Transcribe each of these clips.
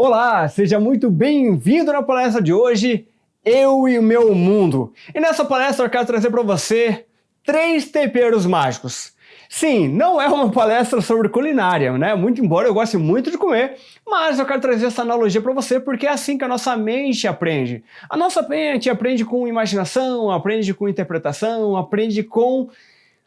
Olá, seja muito bem-vindo na palestra de hoje, Eu e o Meu Mundo. E nessa palestra eu quero trazer para você 3 temperos mágicos. Sim, não é uma palestra sobre culinária, né? Muito embora eu goste muito de comer, mas eu quero trazer essa analogia para você porque é assim que a nossa mente aprende. A nossa mente aprende com imaginação, aprende com interpretação, aprende com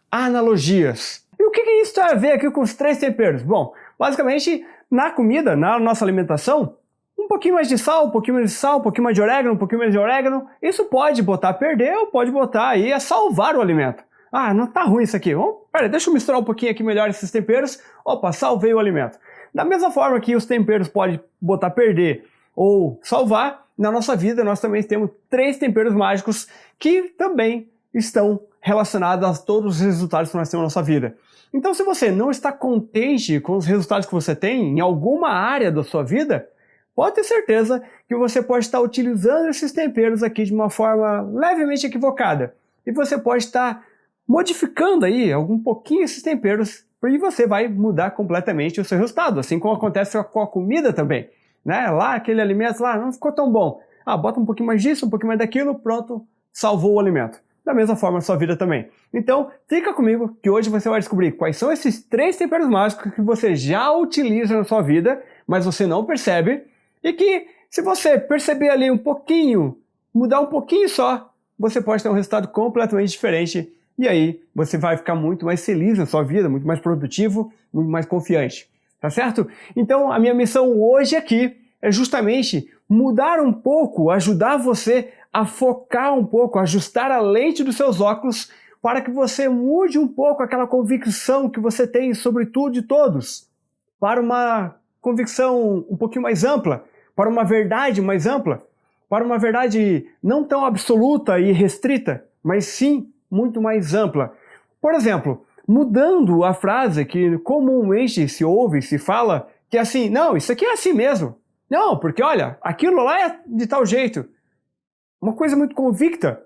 analogias. E o que isso tem a ver aqui com os 3 temperos? Bom, basicamente, na comida, na nossa alimentação, um pouquinho mais de sal, um pouquinho mais de sal, um pouquinho mais de orégano, um pouquinho mais de orégano, isso pode botar a perder ou pode botar aí a salvar o alimento. Ah, não tá ruim isso aqui. Pera, deixa eu misturar um pouquinho aqui melhor esses temperos. Opa, salvei o alimento. Da mesma forma que os temperos podem botar a perder ou salvar, na nossa vida nós também temos 3 temperos mágicos que também estão relacionados a todos os resultados que nós temos na nossa vida. Então, se você não está contente com os resultados que você tem em alguma área da sua vida, pode ter certeza que você pode estar utilizando esses temperos aqui de uma forma levemente equivocada. E você pode estar modificando aí um pouquinho esses temperos e você vai mudar completamente o seu resultado, assim como acontece com a comida também. Né? Lá, aquele alimento lá não ficou tão bom. Ah, bota um pouquinho mais disso, um pouquinho mais daquilo, pronto, salvou o alimento. Da mesma forma a sua vida também. Então, fica comigo que hoje você vai descobrir quais são esses 3 temperos mágicos que você já utiliza na sua vida, mas você não percebe, e que se você perceber ali um pouquinho, mudar um pouquinho só, você pode ter um resultado completamente diferente, e aí você vai ficar muito mais feliz na sua vida, muito mais produtivo, muito mais confiante. Tá certo? Então, a minha missão hoje aqui é justamente mudar um pouco, ajudar você a focar um pouco, ajustar a lente dos seus óculos para que você mude um pouco aquela convicção que você tem sobre tudo e todos, para uma convicção um pouquinho mais ampla, para uma verdade mais ampla, para uma verdade não tão absoluta e restrita, mas sim muito mais ampla. Por exemplo, mudando a frase que comumente se ouve, se fala, que é assim, não, isso aqui é assim mesmo. Não, porque olha, aquilo lá é de tal jeito. Uma coisa muito convicta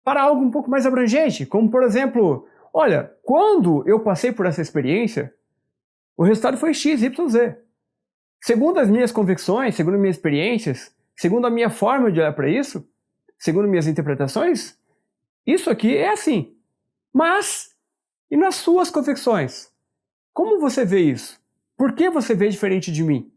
para algo um pouco mais abrangente, como por exemplo, olha, quando eu passei por essa experiência, o resultado foi X, Y, Z. Segundo as minhas convicções, segundo minhas experiências, segundo a minha forma de olhar para isso, segundo minhas interpretações, isso aqui é assim. Mas, e nas suas convicções? Como você vê isso? Por que você vê diferente de mim?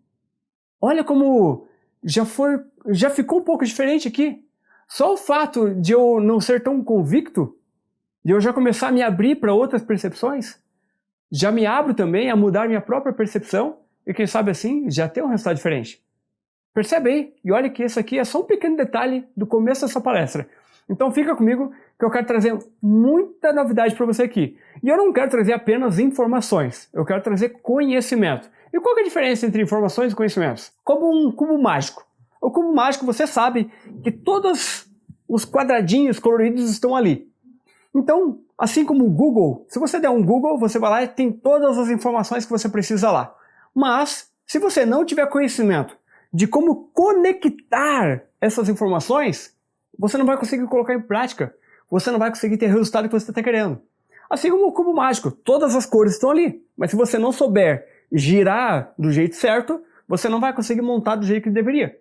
Olha como já ficou um pouco diferente aqui. Só o fato de eu não ser tão convicto, de eu já começar a me abrir para outras percepções, já me abro também a mudar minha própria percepção e quem sabe assim já ter um resultado diferente. Percebe aí? E olha que isso aqui é só um pequeno detalhe do começo dessa palestra. Então fica comigo que eu quero trazer muita novidade para você aqui. E eu não quero trazer apenas informações, eu quero trazer conhecimento. E qual que é a diferença entre informações e conhecimentos? Como um cubo mágico. O cubo mágico, você sabe que todos os quadradinhos coloridos estão ali. Então, assim como o Google, se você der um Google, você vai lá e tem todas as informações que você precisa lá. Mas, se você não tiver conhecimento de como conectar essas informações, você não vai conseguir colocar em prática. Você não vai conseguir ter o resultado que você está querendo. Assim como o cubo mágico, todas as cores estão ali. Mas se você não souber girar do jeito certo, você não vai conseguir montar do jeito que deveria.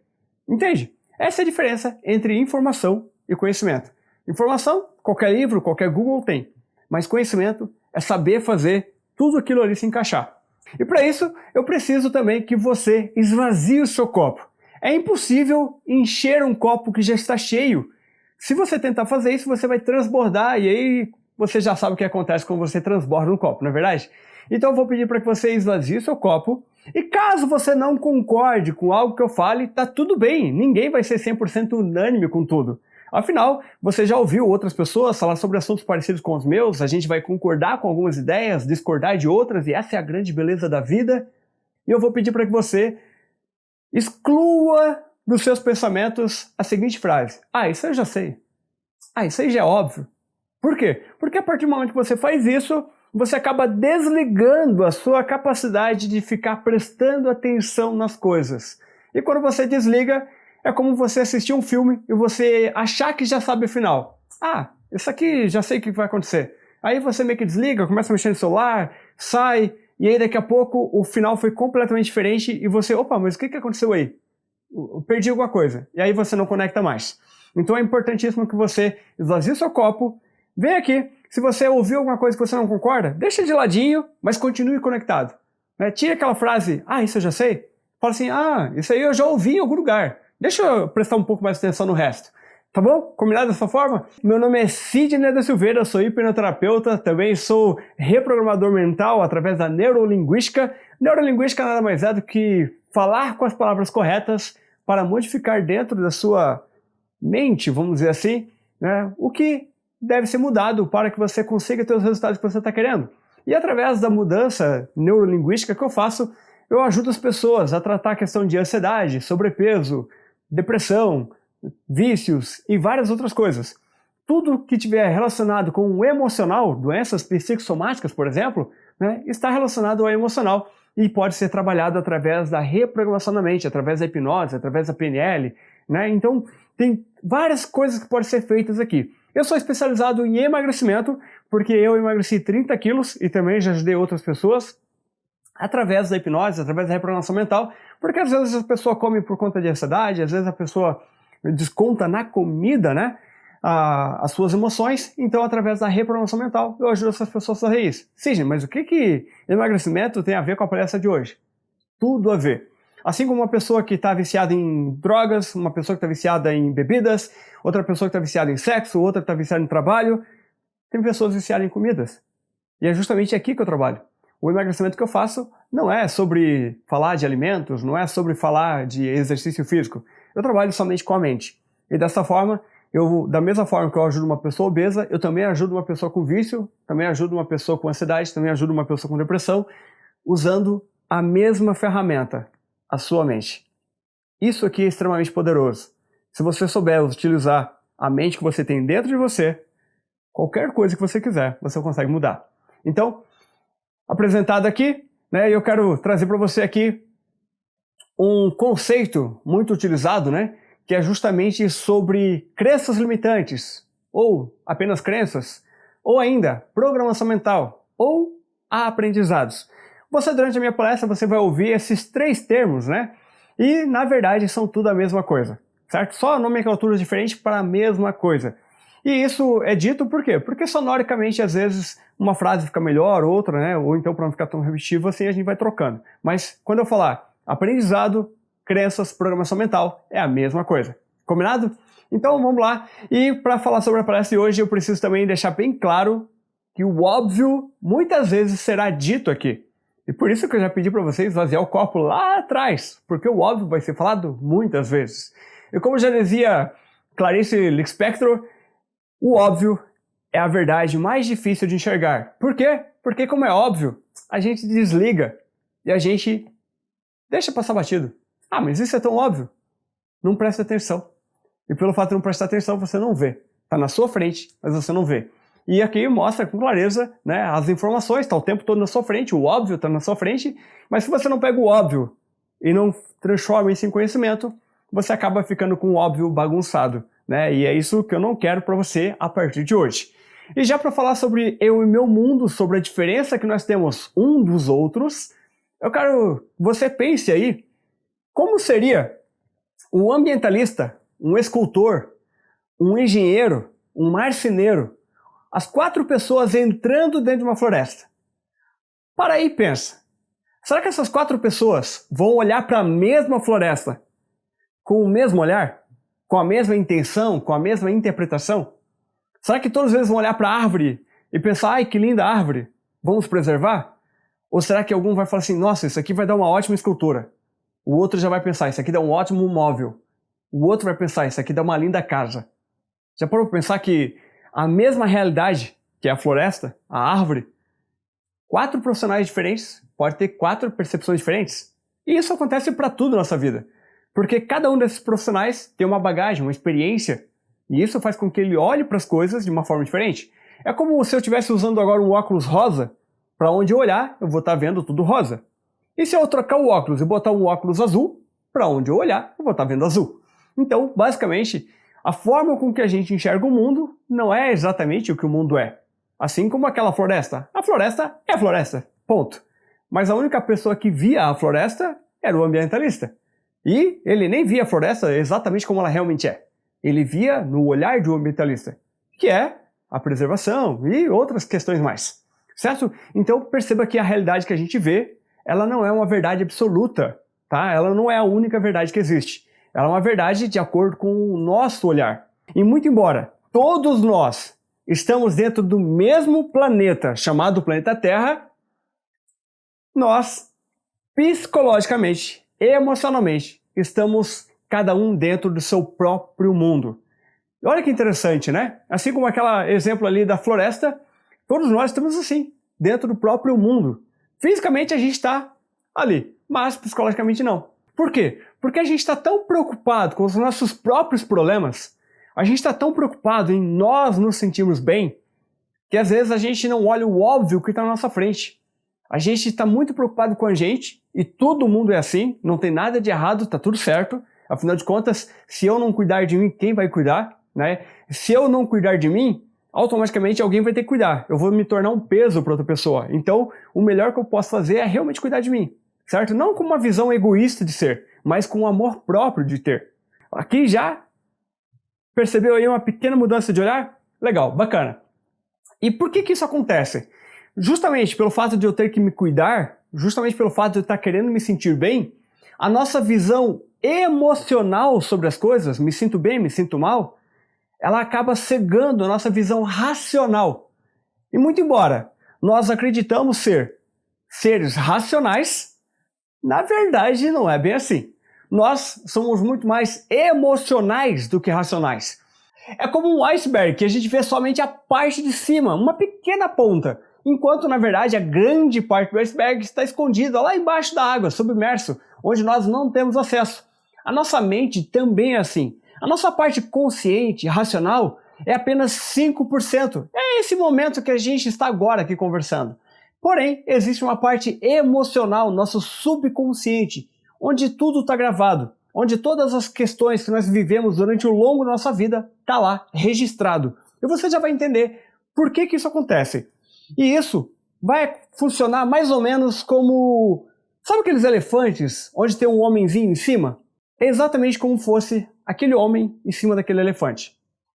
Entende? Essa é a diferença entre informação e conhecimento. Informação, qualquer livro, qualquer Google tem. Mas conhecimento é saber fazer tudo aquilo ali se encaixar. E para isso, eu preciso também que você esvazie o seu copo. É impossível encher um copo que já está cheio. Se você tentar fazer isso, você vai transbordar e aí você já sabe o que acontece quando você transborda um copo, não é verdade? Então eu vou pedir para que você esvazie o seu copo. E caso você não concorde com algo que eu fale, tá tudo bem. Ninguém vai ser 100% unânime com tudo. Afinal, você já ouviu outras pessoas falar sobre assuntos parecidos com os meus, a gente vai concordar com algumas ideias, discordar de outras, e essa é a grande beleza da vida. E eu vou pedir para que você exclua dos seus pensamentos a seguinte frase. Ah, isso eu já sei. Ah, isso aí já é óbvio. Por quê? Porque a partir do momento que você faz isso, você acaba desligando a sua capacidade de ficar prestando atenção nas coisas. E quando você desliga, é como você assistir um filme e você achar que já sabe o final. Ah, isso aqui já sei o que vai acontecer. Aí você meio que desliga, começa a mexer no celular, sai e aí daqui a pouco o final foi completamente diferente e você, opa, mas o que aconteceu aí? Eu perdi alguma coisa. E aí você não conecta mais. Então é importantíssimo que você esvazie seu copo, vem aqui, se você ouviu alguma coisa que você não concorda, deixa de ladinho, mas continue conectado. Né? Tira aquela frase, isso eu já sei. Fala assim, isso aí eu já ouvi em algum lugar. Deixa eu prestar um pouco mais atenção no resto. Tá bom? Combinado dessa forma? Meu nome é Sidney da Silveira, sou hipnoterapeuta, também sou reprogramador mental através da neurolinguística. Neurolinguística nada mais é do que falar com as palavras corretas para modificar dentro da sua mente, vamos dizer assim, né, o que deve ser mudado para que você consiga ter os resultados que você está querendo. E através da mudança neurolinguística que eu faço, eu ajudo as pessoas a tratar a questão de ansiedade, sobrepeso, depressão, vícios e várias outras coisas. Tudo que tiver relacionado com o emocional, doenças psicossomáticas, por exemplo, né, está relacionado ao emocional e pode ser trabalhado através da reprogramação da mente, através da hipnose, através da PNL, né? Então, tem várias coisas que podem ser feitas aqui. Eu sou especializado em emagrecimento, porque eu emagreci 30 quilos e também já ajudei outras pessoas através da hipnose, através da reprogramação mental, porque às vezes a pessoa come por conta de ansiedade, às vezes a pessoa desconta na comida, né, as suas emoções, então através da reprogramação mental eu ajudo essas pessoas a fazer isso. Sim, mas o que emagrecimento tem a ver com a palestra de hoje? Tudo a ver. Assim como uma pessoa que está viciada em drogas, uma pessoa que está viciada em bebidas, outra pessoa que está viciada em sexo, outra que está viciada em trabalho, tem pessoas viciadas em comidas. E é justamente aqui que eu trabalho. O emagrecimento que eu faço não é sobre falar de alimentos, não é sobre falar de exercício físico. Eu trabalho somente com a mente. E dessa forma, da mesma forma que eu ajudo uma pessoa obesa, eu também ajudo uma pessoa com vício, também ajudo uma pessoa com ansiedade, também ajudo uma pessoa com depressão, usando a mesma ferramenta, a sua mente. Isso aqui é extremamente poderoso. Se você souber utilizar a mente que você tem dentro de você, qualquer coisa que você quiser, você consegue mudar. Então, apresentado aqui, né, eu quero trazer para você aqui um conceito muito utilizado, né, que é justamente sobre crenças limitantes, ou apenas crenças, ou ainda programação mental, ou aprendizados. Você, durante a minha palestra, você vai ouvir esses três termos, né, e na verdade são tudo a mesma coisa, certo? Só nomenclaturas diferentes para a mesma coisa. E isso é dito por quê? Porque sonoricamente, às vezes, uma frase fica melhor, outra, né? Ou então, para não ficar tão repetitivo assim, a gente vai trocando. Mas quando eu falar aprendizado, crenças, programação mental, é a mesma coisa. Combinado? Então, vamos lá. E para falar sobre a palestra de hoje, eu preciso também deixar bem claro que o óbvio muitas vezes será dito aqui. E por isso que eu já pedi para vocês esvaziar o copo lá atrás, porque o óbvio vai ser falado muitas vezes. E como já dizia Clarice Lispector, o óbvio é a verdade mais difícil de enxergar. Por quê? Porque, como é óbvio, a gente desliga e a gente deixa passar batido. Mas isso é tão óbvio. Não presta atenção. E pelo fato de não prestar atenção, você não vê. Está na sua frente, mas você não vê. E aqui mostra com clareza, né, as informações, está o tempo todo na sua frente, o óbvio está na sua frente, mas se você não pega o óbvio e não transforma isso em conhecimento, você acaba ficando com o óbvio bagunçado, né? E é isso que eu não quero para você a partir de hoje. E já para falar sobre eu e meu mundo, sobre a diferença que nós temos um dos outros, eu quero que você pense aí, como seria um ambientalista, um escultor, um engenheiro, um marceneiro, as 4 pessoas entrando dentro de uma floresta. Para aí e pensa, será que essas 4 pessoas vão olhar para a mesma floresta com o mesmo olhar? Com a mesma intenção? Com a mesma interpretação? Será que todos eles vão olhar para a árvore e pensar, ai, que linda árvore, vamos preservar? Ou será que algum vai falar assim, nossa, isso aqui vai dar uma ótima escultura? O outro já vai pensar, isso aqui dá um ótimo móvel. O outro vai pensar, isso aqui dá uma linda casa. Já parou para pensar que a mesma realidade, que é a floresta, a árvore, 4 profissionais diferentes pode ter 4 percepções diferentes? E isso acontece para tudo na nossa vida. Porque cada um desses profissionais tem uma bagagem, uma experiência, e isso faz com que ele olhe para as coisas de uma forma diferente. É como se eu estivesse usando agora um óculos rosa, para onde eu olhar, eu vou estar vendo tudo rosa. E se eu trocar o óculos e botar um óculos azul, para onde eu olhar, eu vou estar vendo azul. Então, basicamente, a forma com que a gente enxerga o mundo não é exatamente o que o mundo é. Assim como aquela floresta. A floresta é a floresta, ponto. mas a única pessoa que via a floresta era o ambientalista. E ele nem via a floresta exatamente como ela realmente é. Ele via no olhar de um ambientalista, que é a preservação e outras questões mais. Certo? Então perceba que a realidade que a gente vê, ela não é uma verdade absoluta, tá? Ela não é a única verdade que existe. Ela é uma verdade de acordo com o nosso olhar. E muito embora todos nós estamos dentro do mesmo planeta, chamado planeta Terra, nós, psicologicamente, emocionalmente, estamos cada um dentro do seu próprio mundo. E olha que interessante, né? Assim como aquele exemplo ali da floresta, todos nós estamos assim, dentro do próprio mundo. Fisicamente a gente está ali, mas psicologicamente não. Por quê? Porque a gente está tão preocupado com os nossos próprios problemas, a gente está tão preocupado em nós nos sentirmos bem, que às vezes a gente não olha o óbvio que está na nossa frente. A gente está muito preocupado com a gente, e todo mundo é assim, não tem nada de errado, está tudo certo. Afinal de contas, se eu não cuidar de mim, quem vai cuidar? Né? Se eu não cuidar de mim, automaticamente alguém vai ter que cuidar. Eu vou me tornar um peso para outra pessoa. Então, o melhor que eu posso fazer é realmente cuidar de mim, certo? Não com uma visão egoísta de ser, mas com um amor próprio de ter. Aqui já percebeu aí uma pequena mudança de olhar? Legal, bacana. E por que isso acontece? Justamente pelo fato de eu ter que me cuidar, justamente pelo fato de eu estar querendo me sentir bem, a nossa visão emocional sobre as coisas, me sinto bem, me sinto mal, ela acaba cegando a nossa visão racional. E muito embora nós acreditamos ser seres racionais, na verdade não é bem assim. Nós somos muito mais emocionais do que racionais. É como um iceberg que a gente vê somente a parte de cima, uma pequena ponta, enquanto na verdade a grande parte do iceberg está escondida lá embaixo da água, submerso, onde nós não temos acesso. A nossa mente também é assim. A nossa parte consciente, racional, é apenas 5%. É esse momento que a gente está agora aqui conversando. Porém, existe uma parte emocional, nosso subconsciente, onde tudo está gravado, onde todas as questões que nós vivemos durante o longo da nossa vida está lá, registrado. E você já vai entender por que isso acontece. E isso vai funcionar mais ou menos como... Sabe aqueles elefantes onde tem um homenzinho em cima? É exatamente como fosse aquele homem em cima daquele elefante.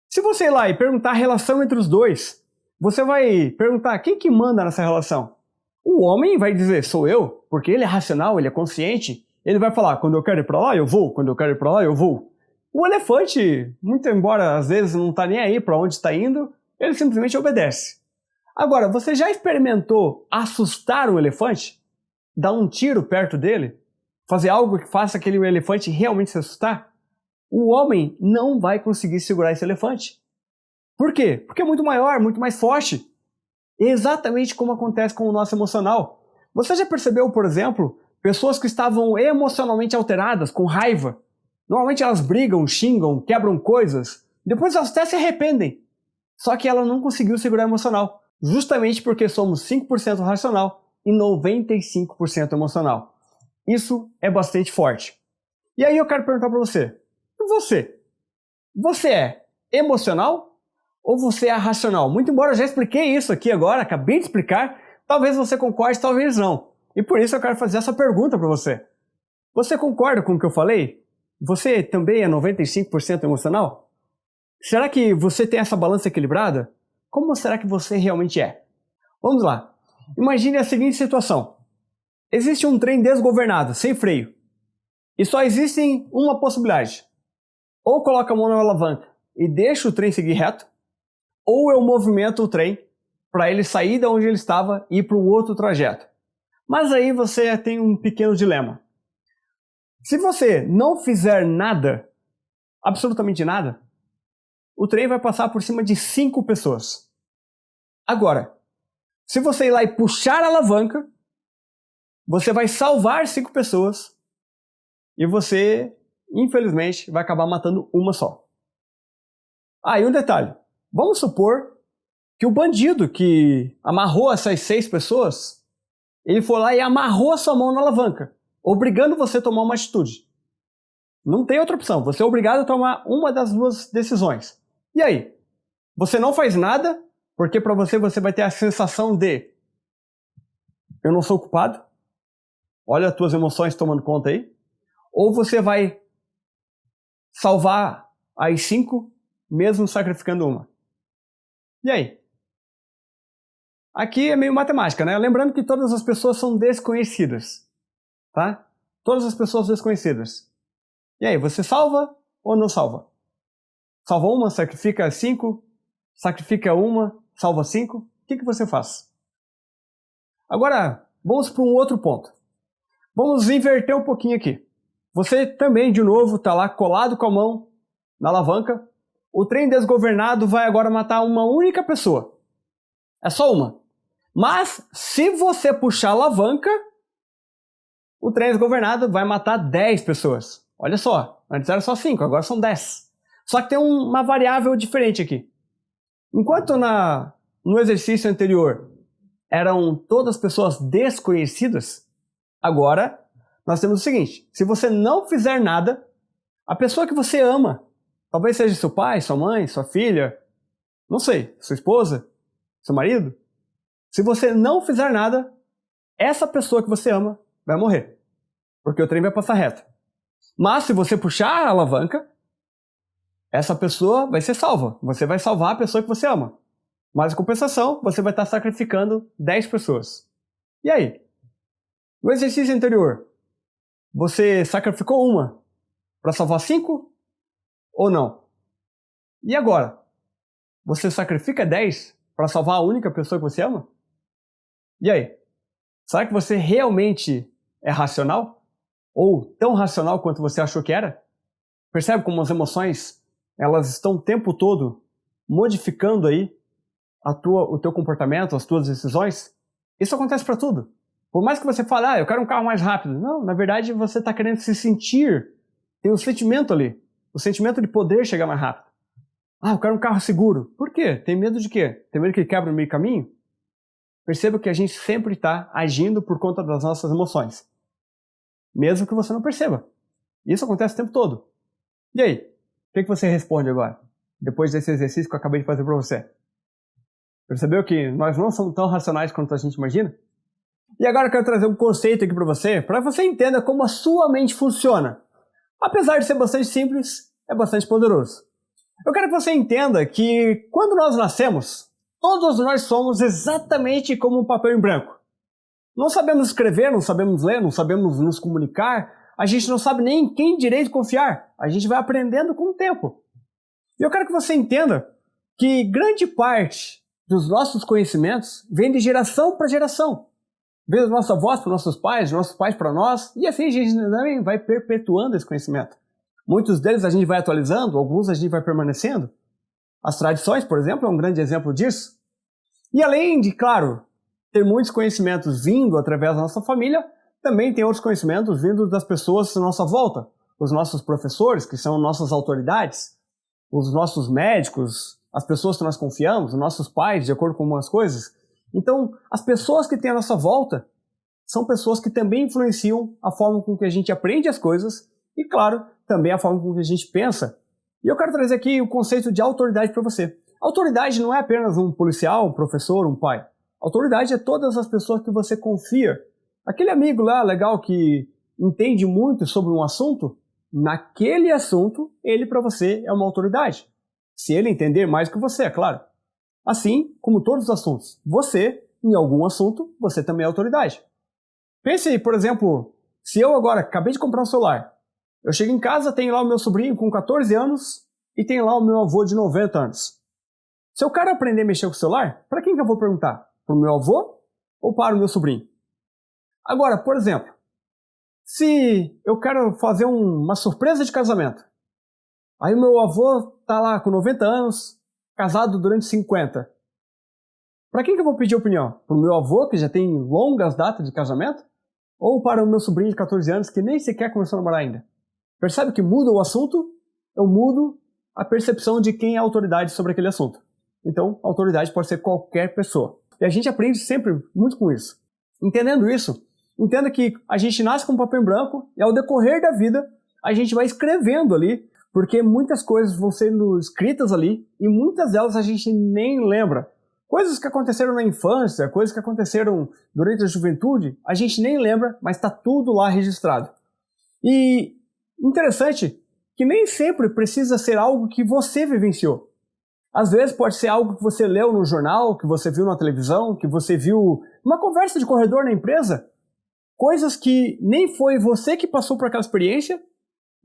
Se você ir lá e perguntar a relação entre os dois, você vai perguntar quem que manda nessa relação. O homem vai dizer, sou eu, porque ele é racional, ele é consciente. Ele vai falar, quando eu quero ir para lá, eu vou. Quando eu quero ir para lá, eu vou. O elefante, muito embora às vezes não está nem aí para onde está indo, ele simplesmente obedece. Agora, você já experimentou assustar o elefante? Dar um tiro perto dele? Fazer algo que faça aquele elefante realmente se assustar? O homem não vai conseguir segurar esse elefante. Por quê? Porque é muito maior, muito mais forte. Exatamente como acontece com o nosso emocional. Você já percebeu, por exemplo, pessoas que estavam emocionalmente alteradas, com raiva? Normalmente elas brigam, xingam, quebram coisas. Depois elas até se arrependem. Só que ela não conseguiu segurar o emocional. Justamente porque somos 5% racional e 95% emocional. Isso é bastante forte. E aí eu quero perguntar para você. Você é emocional ou você é racional? Muito embora eu já expliquei isso aqui agora, acabei de explicar, talvez você concorde, talvez não. E por isso eu quero fazer essa pergunta para você. Você concorda com o que eu falei? Você também é 95% emocional? Será que você tem essa balança equilibrada? Como será que você realmente é? Vamos lá. Imagine a seguinte situação. Existe um trem desgovernado, sem freio. E só existe uma possibilidade. Ou coloca a mão na alavanca e deixa o trem seguir reto, ou eu movimento o trem para ele sair de onde ele estava e ir para um outro trajeto. Mas aí você tem um pequeno dilema. Se você não fizer nada, absolutamente nada, o trem vai passar por cima de 5 pessoas. Agora, se você ir lá e puxar a alavanca, você vai salvar 5 pessoas e você, infelizmente, vai acabar matando uma só. E um detalhe. Vamos supor que o bandido que amarrou essas 6 pessoas, ele foi lá e amarrou a sua mão na alavanca, obrigando você a tomar uma atitude. Não tem outra opção. Você é obrigado a tomar uma das duas decisões. E aí? Você não faz nada, porque para você vai ter a sensação de eu não sou culpado, Olha as tuas emoções tomando conta aí. Ou você vai salvar as 5, mesmo sacrificando uma. E aí? Aqui é meio matemática, né? Lembrando que todas as pessoas são desconhecidas, tá? Todas as pessoas desconhecidas. E aí, você salva ou não salva? Salva uma, sacrifica 5, sacrifica uma, salva 5. O que você faz? Agora, vamos para um outro ponto. Vamos inverter um pouquinho aqui. Você também, de novo, está lá colado com a mão na alavanca. O trem desgovernado vai agora matar uma única pessoa. É só uma. Mas, se você puxar a alavanca, o trem desgovernado vai matar 10 pessoas. Olha só, antes era só 5, agora são 10. Só que tem uma variável diferente aqui. Enquanto no exercício anterior eram todas pessoas desconhecidas, agora nós temos o seguinte: se você não fizer nada, a pessoa que você ama, talvez seja seu pai, sua mãe, sua filha, não sei, sua esposa, seu marido, se você não fizer nada, essa pessoa que você ama vai morrer, porque o trem vai passar reto. Mas se você puxar a alavanca, essa pessoa vai ser salva. Você vai salvar a pessoa que você ama. Mas em compensação, você vai estar sacrificando 10 pessoas. E aí? No exercício anterior, você sacrificou uma para salvar 5 ou não? E agora? Você sacrifica 10 para salvar a única pessoa que você ama? E aí? Será que você realmente é racional? Ou tão racional quanto você achou que era? Percebe como as emoções, elas estão o tempo todo modificando aí o teu comportamento, as tuas decisões? Isso acontece para tudo. Por mais que você fale, eu quero um carro mais rápido. Não, na verdade você está querendo se sentir, tem um sentimento ali, o sentimento de poder chegar mais rápido. Eu quero um carro seguro. Por quê? Tem medo de quê? Tem medo que ele quebre no meio do caminho? Perceba que a gente sempre está agindo por conta das nossas emoções. Mesmo que você não perceba. Isso acontece o tempo todo. E aí? O que você responde agora? Depois desse exercício que eu acabei de fazer para você. Percebeu que nós não somos tão racionais quanto a gente imagina? E agora eu quero trazer um conceito aqui para você entenda como a sua mente funciona. Apesar de ser bastante simples, é bastante poderoso. Eu quero que você entenda que quando nós nascemos, todos nós somos exatamente como um papel em branco. Não sabemos escrever, não sabemos ler, não sabemos nos comunicar, a gente não sabe nem em quem direito confiar. A gente vai aprendendo com o tempo. E eu quero que você entenda que grande parte dos nossos conhecimentos vem de geração para geração. Vem da nossa voz para nossos pais para nós, e assim a gente também vai perpetuando esse conhecimento. Muitos deles a gente vai atualizando, alguns a gente vai permanecendo. As tradições, por exemplo, é um grande exemplo disso. E além de, claro, ter muitos conhecimentos vindo através da nossa família, também tem outros conhecimentos vindo das pessoas à nossa volta. Os nossos professores, que são nossas autoridades, os nossos médicos, as pessoas que nós confiamos, os nossos pais, de acordo com algumas coisas. Então, as pessoas que têm à nossa volta são pessoas que também influenciam a forma com que a gente aprende as coisas e, claro, também a forma com que a gente pensa. E eu quero trazer aqui o conceito de autoridade para você. Autoridade não é apenas um policial, um professor, um pai. Autoridade é todas as pessoas que você confia. Aquele amigo lá, legal, que entende muito sobre um assunto, naquele assunto, ele para você é uma autoridade. Se ele entender mais que você, é claro. Assim como todos os assuntos. Você, em algum assunto, você também é autoridade. Pense aí, por exemplo, se eu agora acabei de comprar um celular, eu chego em casa, tem lá o meu sobrinho com 14 anos e tem lá o meu avô de 90 anos. Se eu quero aprender a mexer com o celular, para quem que eu vou perguntar? Para o meu avô ou para o meu sobrinho? Agora, por exemplo, se eu quero fazer uma surpresa de casamento, aí o meu avô está lá com 90 anos, casado durante 50. Para quem que eu vou pedir opinião? Para o meu avô, que já tem longas datas de casamento? Ou para o meu sobrinho de 14 anos, que nem sequer começou a namorar ainda? Percebe que muda o assunto? Eu mudo a percepção de quem é a autoridade sobre aquele assunto. Então, a autoridade pode ser qualquer pessoa. E a gente aprende sempre muito com isso. Entendendo isso, entenda que a gente nasce com um papel em branco e ao decorrer da vida, a gente vai escrevendo ali, porque muitas coisas vão sendo escritas ali e muitas delas a gente nem lembra. Coisas que aconteceram na infância, coisas que aconteceram durante a juventude, a gente nem lembra, mas está tudo lá registrado. E interessante que nem sempre precisa ser algo que você vivenciou. Às vezes pode ser algo que você leu no jornal, que você viu na televisão, que você viu numa conversa de corredor na empresa. Coisas que nem foi você que passou por aquela experiência.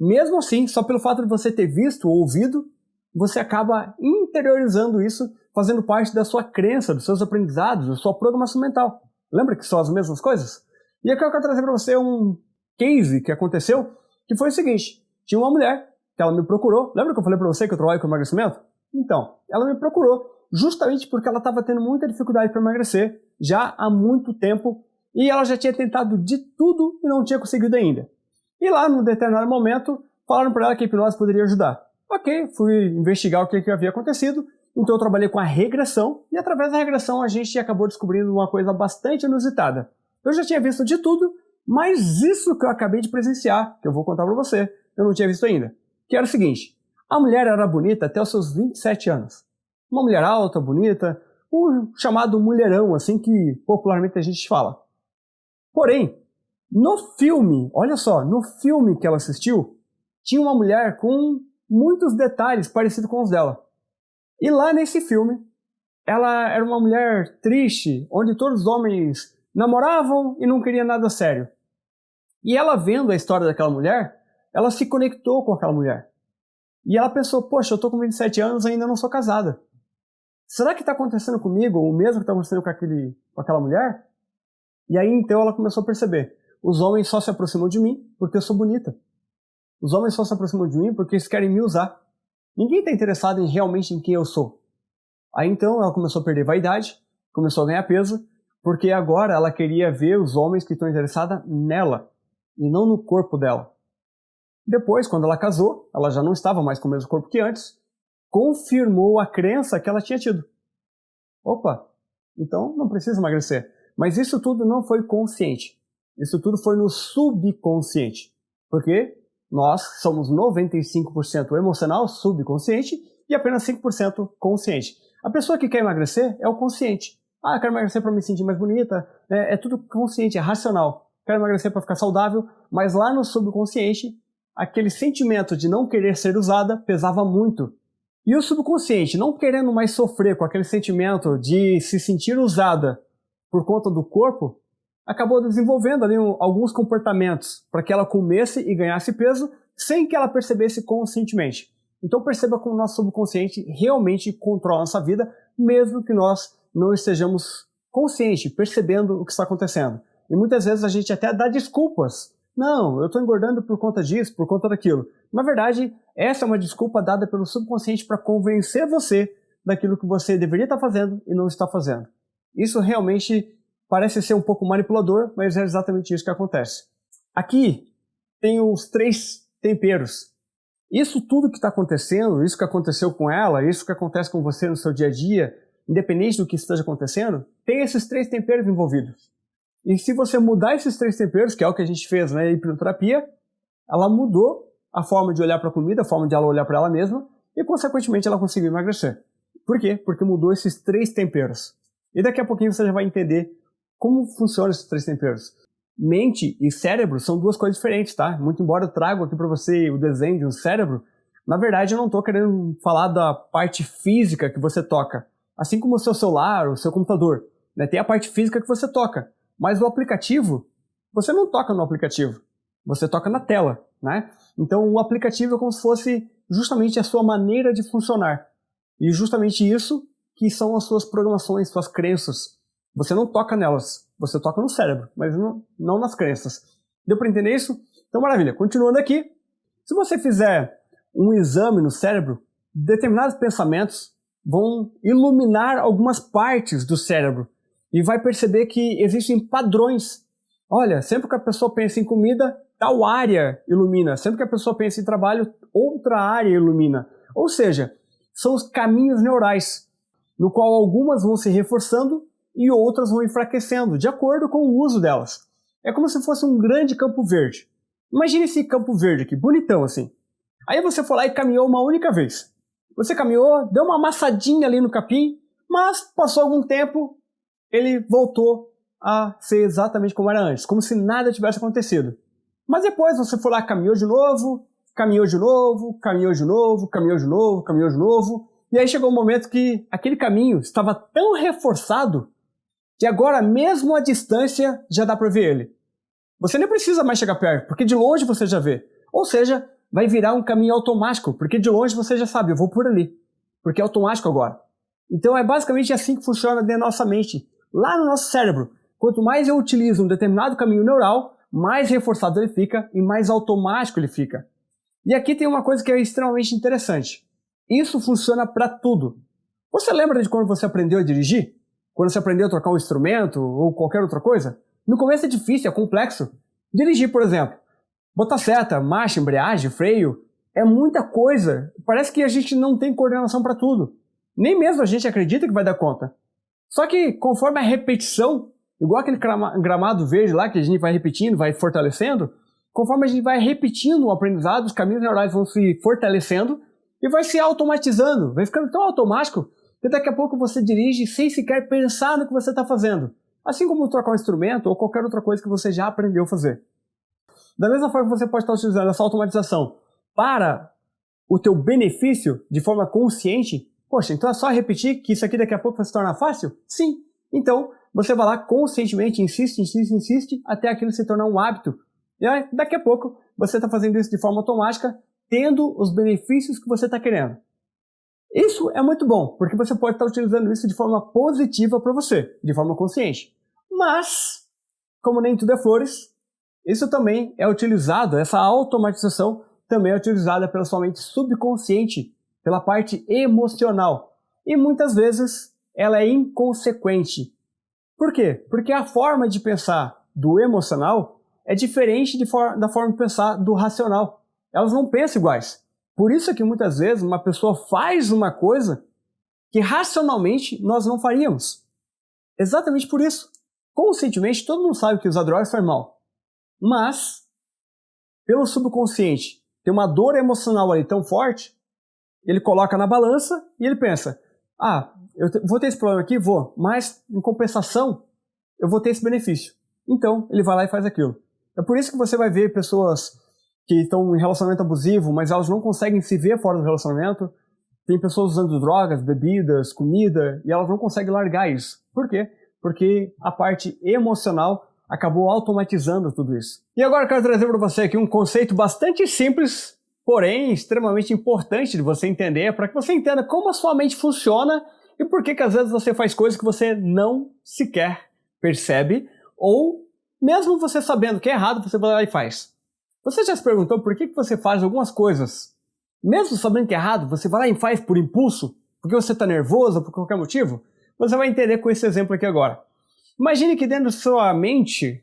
Mesmo assim, só pelo fato de você ter visto ou ouvido, você acaba interiorizando isso, fazendo parte da sua crença, dos seus aprendizados, da sua programação mental. Lembra que são as mesmas coisas? E aqui eu quero trazer para você um case que aconteceu, que foi o seguinte. Tinha uma mulher que ela me procurou. Lembra que eu falei para você que eu trabalho com emagrecimento? Então, ela me procurou justamente porque ela estava tendo muita dificuldade para emagrecer já há muito tempo e ela já tinha tentado de tudo e não tinha conseguido ainda. E lá, num determinado momento, falaram para ela que a hipnose poderia ajudar. Ok, fui investigar o que havia acontecido, então eu trabalhei com a regressão e através da regressão a gente acabou descobrindo uma coisa bastante inusitada. Eu já tinha visto de tudo, mas isso que eu acabei de presenciar, que eu vou contar para você, eu não tinha visto ainda. Que era o seguinte, a mulher era bonita até os seus 27 anos. Uma mulher alta, bonita, um chamado mulherão, assim que popularmente a gente fala. Porém, no filme, olha só, no filme que ela assistiu, tinha uma mulher com muitos detalhes parecidos com os dela. E lá nesse filme, ela era uma mulher triste, onde todos os homens namoravam e não queriam nada sério. E ela vendo a história daquela mulher, ela se conectou com aquela mulher. E ela pensou, poxa, eu tô com 27 anos e ainda não sou casada. Será que está acontecendo comigo o mesmo que está acontecendo com aquela mulher? E aí então ela começou a perceber, os homens só se aproximam de mim porque eu sou bonita. Os homens só se aproximam de mim porque eles querem me usar. Ninguém está interessado realmente em quem eu sou. Aí então ela começou a perder vaidade, começou a ganhar peso, porque agora ela queria ver os homens que estão interessados nela e não no corpo dela. Depois, quando ela casou, ela já não estava mais com o mesmo corpo que antes, confirmou a crença que ela tinha tido. Opa, então não precisa emagrecer. Mas isso tudo não foi consciente. Isso tudo foi no subconsciente. Porque nós somos 95% emocional, subconsciente, e apenas 5% consciente. A pessoa que quer emagrecer é o consciente. Ah, eu quero emagrecer para me sentir mais bonita. É tudo consciente, é racional. Quero emagrecer para ficar saudável, mas lá no subconsciente, aquele sentimento de não querer ser usada pesava muito. E o subconsciente, não querendo mais sofrer com aquele sentimento de se sentir usada por conta do corpo, acabou desenvolvendo ali alguns comportamentos para que ela comesse e ganhasse peso sem que ela percebesse conscientemente. Então perceba como o nosso subconsciente realmente controla a nossa vida, mesmo que nós não estejamos conscientes, percebendo o que está acontecendo. E muitas vezes a gente até dá desculpas. Não, eu estou engordando por conta disso, por conta daquilo. Na verdade, essa é uma desculpa dada pelo subconsciente para convencer você daquilo que você deveria estar fazendo e não está fazendo. Isso realmente parece ser um pouco manipulador, mas é exatamente isso que acontece. Aqui tem os 3 temperos. Isso tudo que está acontecendo, isso que aconteceu com ela, isso que acontece com você no seu dia a dia, independente do que esteja acontecendo, tem esses 3 temperos envolvidos. E se você mudar esses 3 temperos, que é o que a gente fez na hipnoterapia, ela mudou a forma de olhar para a comida, a forma de ela olhar para ela mesma, e consequentemente ela conseguiu emagrecer. Por quê? Porque mudou esses 3 temperos. E daqui a pouquinho você já vai entender como funcionam esses 3 temperos. Mente e cérebro são 2 coisas diferentes, tá? Muito embora eu trago aqui para você o desenho de um cérebro, na verdade eu não estou querendo falar da parte física que você toca. Assim como o seu celular, o seu computador, né? Tem a parte física que você toca. Mas o aplicativo, você não toca no aplicativo, você toca na tela, né? Então o aplicativo é como se fosse justamente a sua maneira de funcionar. E justamente isso que são as suas programações, suas crenças. Você não toca nelas, você toca no cérebro, mas não nas crenças. Deu para entender isso? Então maravilha, continuando aqui. Se você fizer um exame no cérebro, determinados pensamentos vão iluminar algumas partes do cérebro. E vai perceber que existem padrões. Olha, sempre que a pessoa pensa em comida, tal área ilumina. Sempre que a pessoa pensa em trabalho, outra área ilumina. Ou seja, são os caminhos neurais, no qual algumas vão se reforçando e outras vão enfraquecendo, de acordo com o uso delas. É como se fosse um grande campo verde. Imagine esse campo verde aqui, bonitão assim. Aí você foi lá e caminhou uma única vez. Você caminhou, deu uma amassadinha ali no capim, Mas passou algum tempo, ele voltou a ser exatamente como era antes, como se nada tivesse acontecido. Mas depois você foi lá, caminhou de novo, caminhou de novo, caminhou de novo, caminhou de novo, caminhou de novo, e aí chegou um momento que aquele caminho estava tão reforçado que agora, mesmo à distância, já dá para ver ele. Você nem precisa mais chegar perto, porque de longe você já vê. Ou seja, vai virar um caminho automático, porque de longe você já sabe, eu vou por ali, porque é automático agora. Então é basicamente assim que funciona dentro da nossa mente. Lá no nosso cérebro, quanto mais eu utilizo um determinado caminho neural, mais reforçado ele fica e mais automático ele fica. E aqui tem uma coisa que é extremamente interessante. Isso funciona para tudo. Você lembra de quando você aprendeu a dirigir? Quando você aprendeu a trocar um instrumento ou qualquer outra coisa? No começo é difícil, é complexo. Dirigir, por exemplo. Botar seta, marcha, embreagem, freio. É muita coisa. Parece que a gente não tem coordenação para tudo. Nem mesmo a gente acredita que vai dar conta. Só que conforme a repetição, igual aquele gramado verde lá que a gente vai repetindo, vai fortalecendo, conforme a gente vai repetindo o aprendizado, os caminhos neurais vão se fortalecendo e vai se automatizando, vai ficando tão automático que daqui a pouco você dirige sem sequer pensar no que você está fazendo. Assim como trocar um instrumento ou qualquer outra coisa que você já aprendeu a fazer. Da mesma forma que você pode estar utilizando essa automatização para o teu benefício de forma consciente, poxa, então é só repetir que isso aqui daqui a pouco vai se tornar fácil? Sim. Então, você vai lá conscientemente, insiste, insiste, insiste, até aquilo se tornar um hábito. E aí, daqui a pouco, você está fazendo isso de forma automática, tendo os benefícios que você está querendo. Isso é muito bom, porque você pode estar utilizando isso de forma positiva para você, de forma consciente. Mas, como nem tudo é flores, isso também é utilizado, essa automatização também é utilizada pela sua mente subconsciente, pela parte emocional. E muitas vezes ela é inconsequente. Por quê? Porque a forma de pensar do emocional é diferente da forma de pensar do racional. Elas não pensam iguais. Por isso é que muitas vezes uma pessoa faz uma coisa que racionalmente nós não faríamos. Exatamente por isso. Conscientemente, todo mundo sabe que usar drogas faz mal. Mas, pelo subconsciente, tem uma dor emocional ali tão forte, ele coloca na balança e ele pensa, eu vou ter esse problema aqui? Vou. Mas, em compensação, eu vou ter esse benefício. Então, ele vai lá e faz aquilo. É por isso que você vai ver pessoas que estão em relacionamento abusivo, mas elas não conseguem se ver fora do relacionamento. Tem pessoas usando drogas, bebidas, comida, e elas não conseguem largar isso. Por quê? Porque a parte emocional acabou automatizando tudo isso. E agora eu quero trazer para você aqui um conceito bastante simples, porém extremamente importante de você entender, para que você entenda como a sua mente funciona e por que às vezes você faz coisas que você não sequer percebe, ou mesmo você sabendo que é errado, você vai lá e faz. Você já se perguntou por que você faz algumas coisas, mesmo sabendo que é errado, você vai lá e faz por impulso, porque você está nervoso ou por qualquer motivo? Você vai entender com esse exemplo aqui agora. Imagine que dentro da sua mente,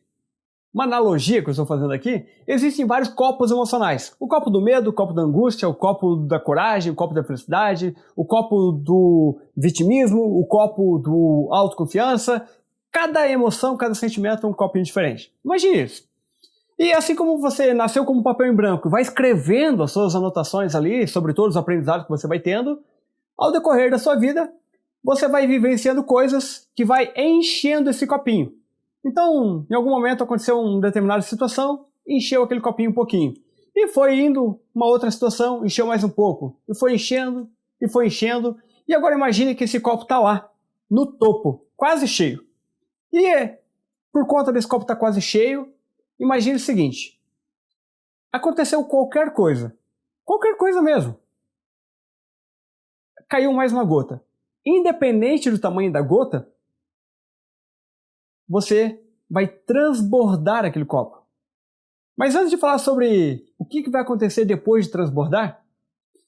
uma analogia que eu estou fazendo aqui, existem vários copos emocionais. O copo do medo, o copo da angústia, o copo da coragem, o copo da felicidade, o copo do vitimismo, o copo do autoconfiança. Cada emoção, cada sentimento é um copinho diferente. Imagine isso. E assim como você nasceu como papel em branco, vai escrevendo as suas anotações ali sobre todos os aprendizados que você vai tendo, ao decorrer da sua vida, você vai vivenciando coisas que vai enchendo esse copinho. Então, em algum momento aconteceu uma determinada situação, encheu aquele copinho um pouquinho. E foi indo uma outra situação, encheu mais um pouco. E foi enchendo, e foi enchendo. E agora imagine que esse copo está lá, no topo, quase cheio. E por conta desse copo estar quase cheio, imagine o seguinte. Aconteceu qualquer coisa mesmo. Caiu mais uma gota. Independente do tamanho da gota, você vai transbordar aquele copo. Mas antes de falar sobre o que vai acontecer depois de transbordar,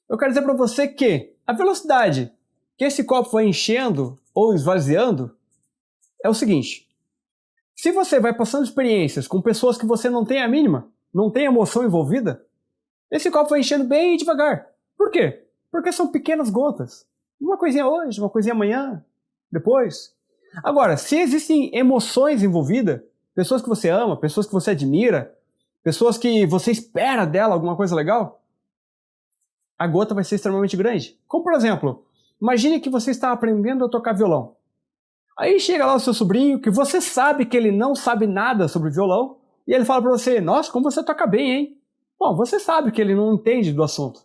eu quero dizer para você que a velocidade que esse copo vai enchendo ou esvaziando é o seguinte. Se você vai passando experiências com pessoas que você não tem a mínima, não tem emoção envolvida, esse copo vai enchendo bem devagar. Por quê? Porque são pequenas gotas. Uma coisinha hoje, uma coisinha amanhã, depois. Agora, se existem emoções envolvidas, pessoas que você ama, pessoas que você admira, pessoas que você espera dela alguma coisa legal, a gota vai ser extremamente grande. Como, por exemplo, Imagine que você está aprendendo a tocar violão. Aí chega lá o seu sobrinho, que você sabe que ele não sabe nada sobre violão, e ele fala para você, nossa, como você toca bem, hein? Bom, você sabe que ele não entende do assunto.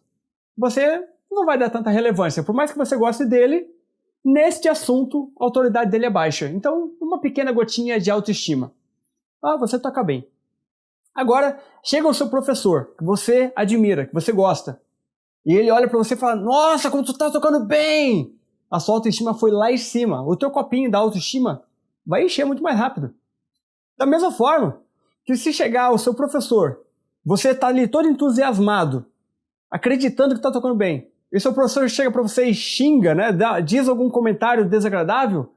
Você não vai dar tanta relevância, por mais que você goste dele, neste assunto a autoridade dele é baixa. Então, uma pequena gotinha de autoestima. Ah, você toca bem. Agora, chega o seu professor, que você admira, que você gosta. E ele olha para você e fala, nossa, como tu tá tocando bem! A sua autoestima foi lá em cima. O teu copinho da autoestima vai encher muito mais rápido. Da mesma forma que se chegar o seu professor, você tá ali todo entusiasmado, acreditando que tá tocando bem, e seu professor chega para você e xinga, né, diz algum comentário desagradável,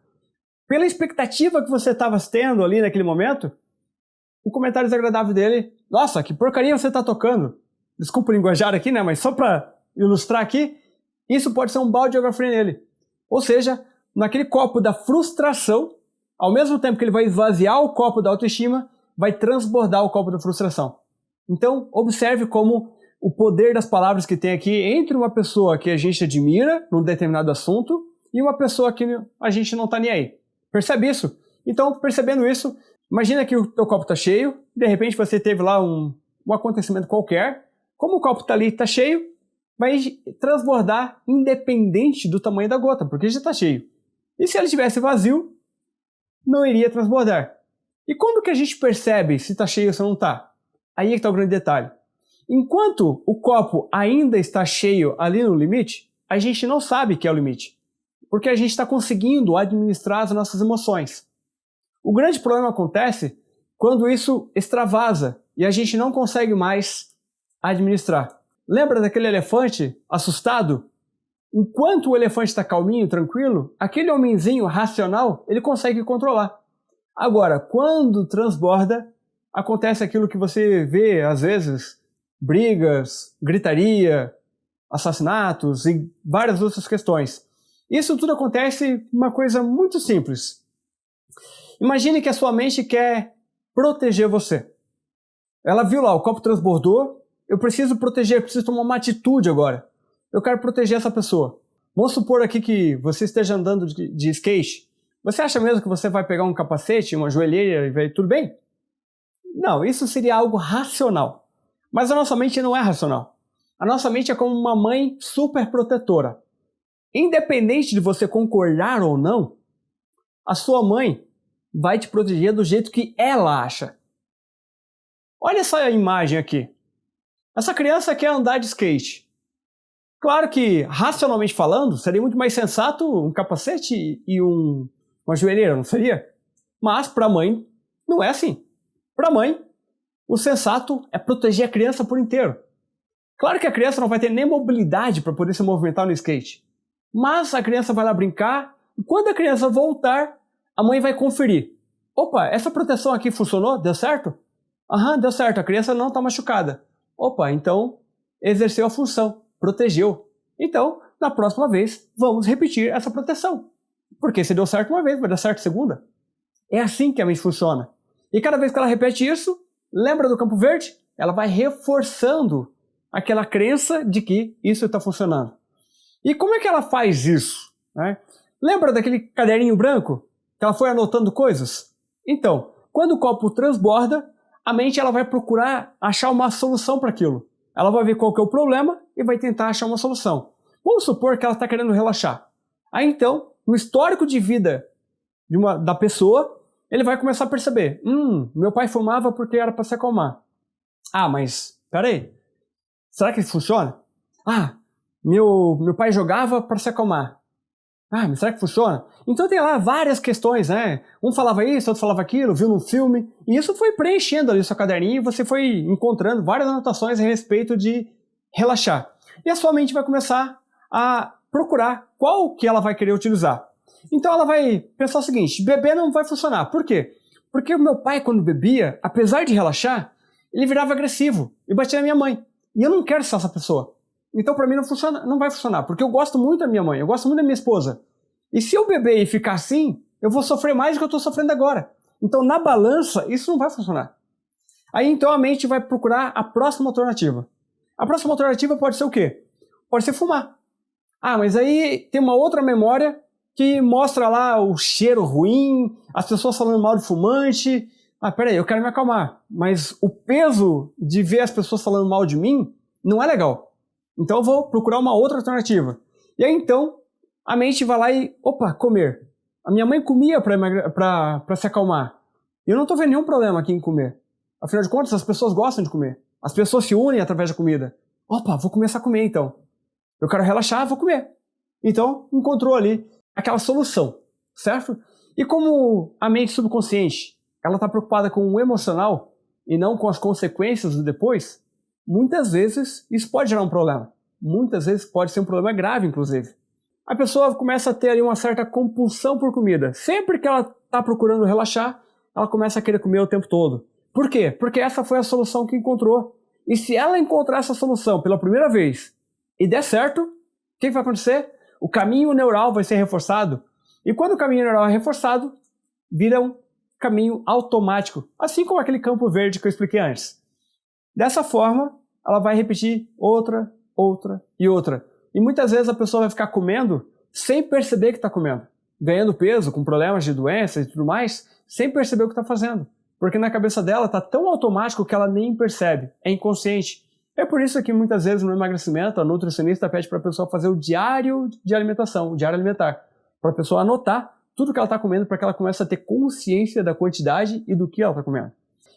pela expectativa que você estava tendo ali naquele momento, o comentário desagradável dele, nossa, que porcaria você tá tocando. Desculpa o linguajar aqui, né, mas só para ilustrar aqui, isso pode ser um balde de água fria nele. Ou seja, naquele copo da frustração, ao mesmo tempo que ele vai esvaziar o copo da autoestima, vai transbordar o copo da frustração. Então, observe como o poder das palavras que tem aqui entre uma pessoa que a gente admira num determinado assunto e uma pessoa que a gente não está nem aí. Percebe isso? Então, percebendo isso, imagina que o teu copo está cheio, de repente você teve lá um acontecimento qualquer, como o copo está ali, está cheio, vai transbordar independente do tamanho da gota, porque já está cheio. E se ele estivesse vazio, não iria transbordar. E como que a gente percebe se está cheio ou se não está? Aí é que está o grande detalhe. Enquanto o copo ainda está cheio ali no limite, a gente não sabe que é o limite, porque a gente está conseguindo administrar as nossas emoções. O grande problema acontece quando isso extravasa e a gente não consegue mais administrar. Lembra daquele elefante assustado? Enquanto o elefante está calminho, tranquilo, aquele homenzinho racional, ele consegue controlar. Agora, quando transborda, acontece aquilo que você vê, às vezes, brigas, gritaria, assassinatos e várias outras questões. Isso tudo acontece uma coisa muito simples. Imagine que a sua mente quer proteger você. Ela viu lá, o copo transbordou, eu preciso proteger, preciso tomar uma atitude agora. Eu quero proteger essa pessoa. Vamos supor aqui que você esteja andando de skate. Você acha mesmo que você vai pegar um capacete, uma joelheira e vai tudo bem? Não, isso seria algo racional. Mas a nossa mente não é racional. A nossa mente é como uma mãe super protetora. Independente de você concordar ou não, a sua mãe vai te proteger do jeito que ela acha. Olha essa imagem aqui. Essa criança quer andar de skate. Claro que, racionalmente falando, seria muito mais sensato um capacete e uma joelheira, não seria? Mas, para a mãe, não é assim. Para a mãe, o sensato é proteger a criança por inteiro. Claro que a criança não vai ter nem mobilidade para poder se movimentar no skate. Mas a criança vai lá brincar e quando a criança voltar, a mãe vai conferir. Opa, essa proteção aqui funcionou? Deu certo? Aham, deu certo, a criança não está machucada. Opa, então exerceu a função, protegeu. Então, na próxima vez, vamos repetir essa proteção. Porque se deu certo uma vez, vai dar certo a segunda. É assim que a mente funciona. E cada vez que ela repete isso, lembra do campo verde? Ela vai reforçando aquela crença de que isso está funcionando. E como é que ela faz isso? Né? Lembra daquele caderninho branco? Que ela foi anotando coisas? Então, quando o copo transborda, a mente ela vai procurar achar uma solução para aquilo. Ela vai ver qual que é o problema e vai tentar achar uma solução. Vamos supor que ela está querendo relaxar. Aí então, no histórico de vida da pessoa, ele vai começar a perceber, meu pai fumava porque era para se acalmar. Ah, mas, peraí, será que isso funciona? Ah, meu pai jogava para se acalmar. Ah, mas será que funciona? Então tem lá várias questões, né? Um falava isso, outro falava aquilo, viu num filme, e isso foi preenchendo ali o seu caderninho e você foi encontrando várias anotações a respeito de relaxar. E a sua mente vai começar a procurar qual que ela vai querer utilizar. Então ela vai pensar o seguinte, beber não vai funcionar. Por quê? Porque o meu pai, quando bebia, apesar de relaxar, ele virava agressivo e batia na minha mãe. E eu não quero ser essa pessoa. Então para mim não vai funcionar, porque eu gosto muito da minha mãe, eu gosto muito da minha esposa. E se eu beber e ficar assim, eu vou sofrer mais do que eu estou sofrendo agora. Então na balança, isso não vai funcionar. Aí então a mente vai procurar a próxima alternativa. A próxima alternativa pode ser o quê? Pode ser fumar. Ah, mas aí tem uma outra memória que mostra lá o cheiro ruim, as pessoas falando mal de fumante. Ah, peraí, eu quero me acalmar, mas o peso de ver as pessoas falando mal de mim não é legal. Então eu vou procurar uma outra alternativa. E aí então a mente vai lá e, opa, comer. A minha mãe comia para se acalmar. E eu não estou vendo nenhum problema aqui em comer. Afinal de contas, as pessoas gostam de comer. As pessoas se unem através da comida. Opa, vou começar a comer então. Eu quero relaxar, vou comer. Então, encontrou ali aquela solução, certo? E como a mente subconsciente, ela está preocupada com o emocional e não com as consequências do depois, muitas vezes isso pode gerar um problema. Muitas vezes pode ser um problema grave, inclusive. A pessoa começa a ter ali uma certa compulsão por comida. Sempre que ela está procurando relaxar, ela começa a querer comer o tempo todo. Por quê? Porque essa foi a solução que encontrou. E se ela encontrar essa solução pela primeira vez e der certo, o que vai acontecer? O caminho neural vai ser reforçado. E quando o caminho neural é reforçado, vira um caminho automático. Assim como aquele campo verde que eu expliquei antes. Dessa forma, ela vai repetir outra e outra. E muitas vezes a pessoa vai ficar comendo sem perceber que está comendo. Ganhando peso, com problemas de doença e tudo mais, sem perceber o que está fazendo. Porque na cabeça dela está tão automático que ela nem percebe. É inconsciente. É por isso que muitas vezes no emagrecimento a nutricionista pede para a pessoa fazer o diário de alimentação, o diário alimentar. Para a pessoa anotar tudo que ela está comendo para que ela comece a ter consciência da quantidade e do que ela está comendo.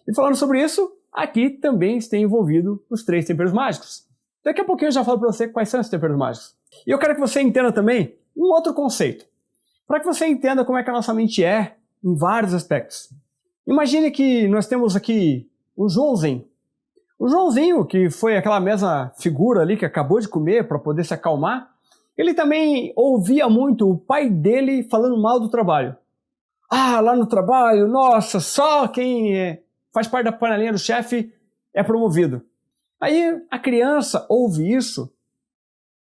E falando sobre isso, aqui também está envolvido os 3 temperos mágicos. Daqui a pouquinho eu já falo para você quais são esses temperos mágicos. E eu quero que você entenda também um outro conceito. Para que você entenda como é que a nossa mente é em vários aspectos. Imagine que nós temos aqui o Joãozinho. O Joãozinho, que foi aquela mesma figura ali que acabou de comer para poder se acalmar, ele também ouvia muito o pai dele falando mal do trabalho. Ah, lá no trabalho, nossa, só quem faz parte da panelinha do chefe é promovido. Aí a criança ouve isso,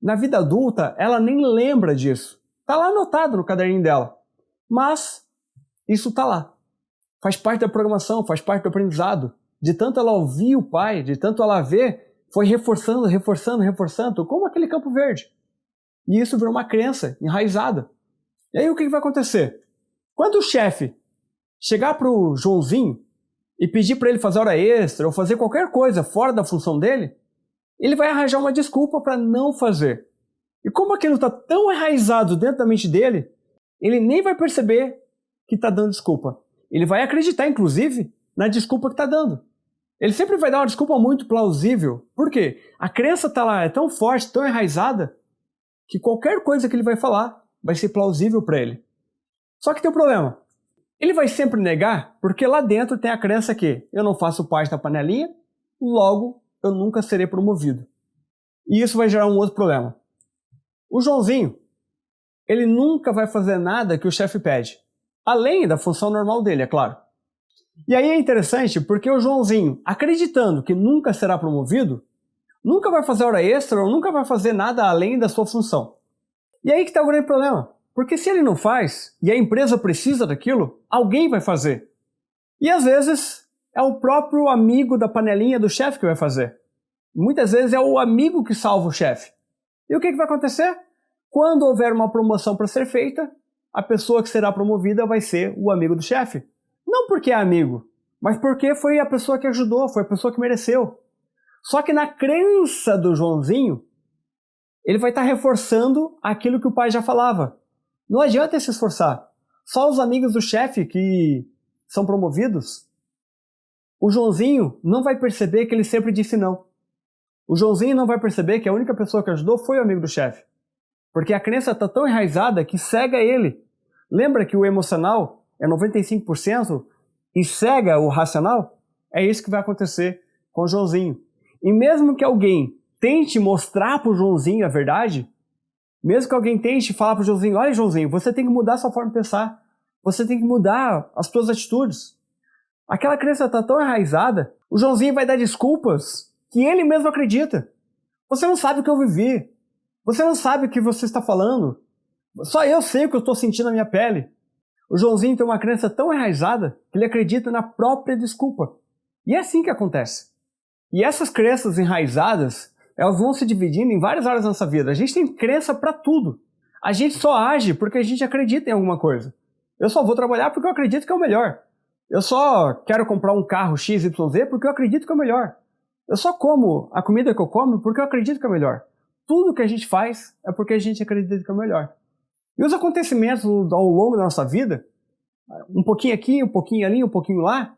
na vida adulta ela nem lembra disso. Está lá anotado no caderninho dela. Mas isso está lá. Faz parte da programação, faz parte do aprendizado. De tanto ela ouvir o pai, de tanto ela ver, foi reforçando, como aquele campo verde. E isso virou uma crença enraizada. E aí o que vai acontecer? Quando o chefe chegar para o Joãozinho e pedir para ele fazer hora extra ou fazer qualquer coisa fora da função dele, ele vai arranjar uma desculpa para não fazer. E como aquilo está tão enraizado dentro da mente dele, ele nem vai perceber que está dando desculpa. Ele vai acreditar, inclusive, na desculpa que está dando. Ele sempre vai dar uma desculpa muito plausível. Por quê? A crença está lá, é tão forte, tão enraizada, que qualquer coisa que ele vai falar vai ser plausível para ele. Só que tem um problema. Ele vai sempre negar, porque lá dentro tem a crença que eu não faço parte da panelinha, logo eu nunca serei promovido. E isso vai gerar um outro problema. O Joãozinho, ele nunca vai fazer nada que o chefe pede. Além da função normal dele, é claro. E aí é interessante porque o Joãozinho, acreditando que nunca será promovido, nunca vai fazer hora extra ou nunca vai fazer nada além da sua função. E aí que está o grande problema. Porque se ele não faz, e a empresa precisa daquilo, alguém vai fazer. E às vezes é o próprio amigo da panelinha do chefe que vai fazer. Muitas vezes é o amigo que salva o chefe. E o que vai acontecer? Quando houver uma promoção para ser feita, a pessoa que será promovida vai ser o amigo do chefe. Não porque é amigo, mas porque foi a pessoa que ajudou, foi a pessoa que mereceu. Só que na crença do Joãozinho, ele vai estar reforçando aquilo que o pai já falava. Não adianta se esforçar. Só os amigos do chefe que são promovidos. O Joãozinho não vai perceber que ele sempre disse não. O Joãozinho não vai perceber que a única pessoa que ajudou foi o amigo do chefe. Porque a crença está tão enraizada que cega ele. Lembra que o emocional é 95% e cega o racional? É isso que vai acontecer com o Joãozinho. E mesmo que alguém tente mostrar para o Joãozinho a verdade, mesmo que alguém tente falar para o Joãozinho, olha Joãozinho, você tem que mudar a sua forma de pensar, você tem que mudar as suas atitudes. Aquela crença está tão enraizada, o Joãozinho vai dar desculpas que ele mesmo acredita. Você não sabe o que eu vivi, você não sabe o que você está falando, só eu sei o que eu estou sentindo na minha pele. O Joãozinho tem uma crença tão enraizada que ele acredita na própria desculpa. E é assim que acontece. E essas crenças enraizadas elas vão se dividindo em várias áreas da nossa vida. A gente tem crença para tudo. A gente só age porque a gente acredita em alguma coisa. Eu só vou trabalhar porque eu acredito que é o melhor. Eu só quero comprar um carro XYZ porque eu acredito que é o melhor. Eu só como a comida que eu como porque eu acredito que é o melhor. Tudo que a gente faz é porque a gente acredita que é o melhor. E os acontecimentos ao longo da nossa vida, um pouquinho aqui, um pouquinho ali, um pouquinho lá,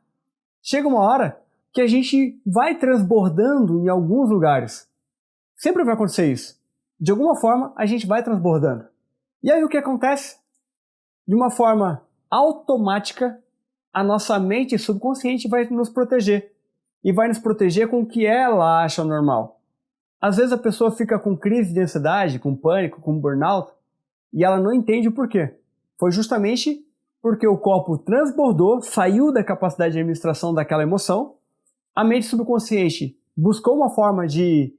chega uma hora que a gente vai transbordando em alguns lugares. Sempre vai acontecer isso. De alguma forma, a gente vai transbordando. E aí o que acontece? De uma forma automática, a nossa mente subconsciente vai nos proteger. E vai nos proteger com o que ela acha normal. Às vezes a pessoa fica com crise de ansiedade, com pânico, com burnout, e ela não entende o porquê. Foi justamente porque o copo transbordou, saiu da capacidade de administração daquela emoção, a mente subconsciente buscou uma forma de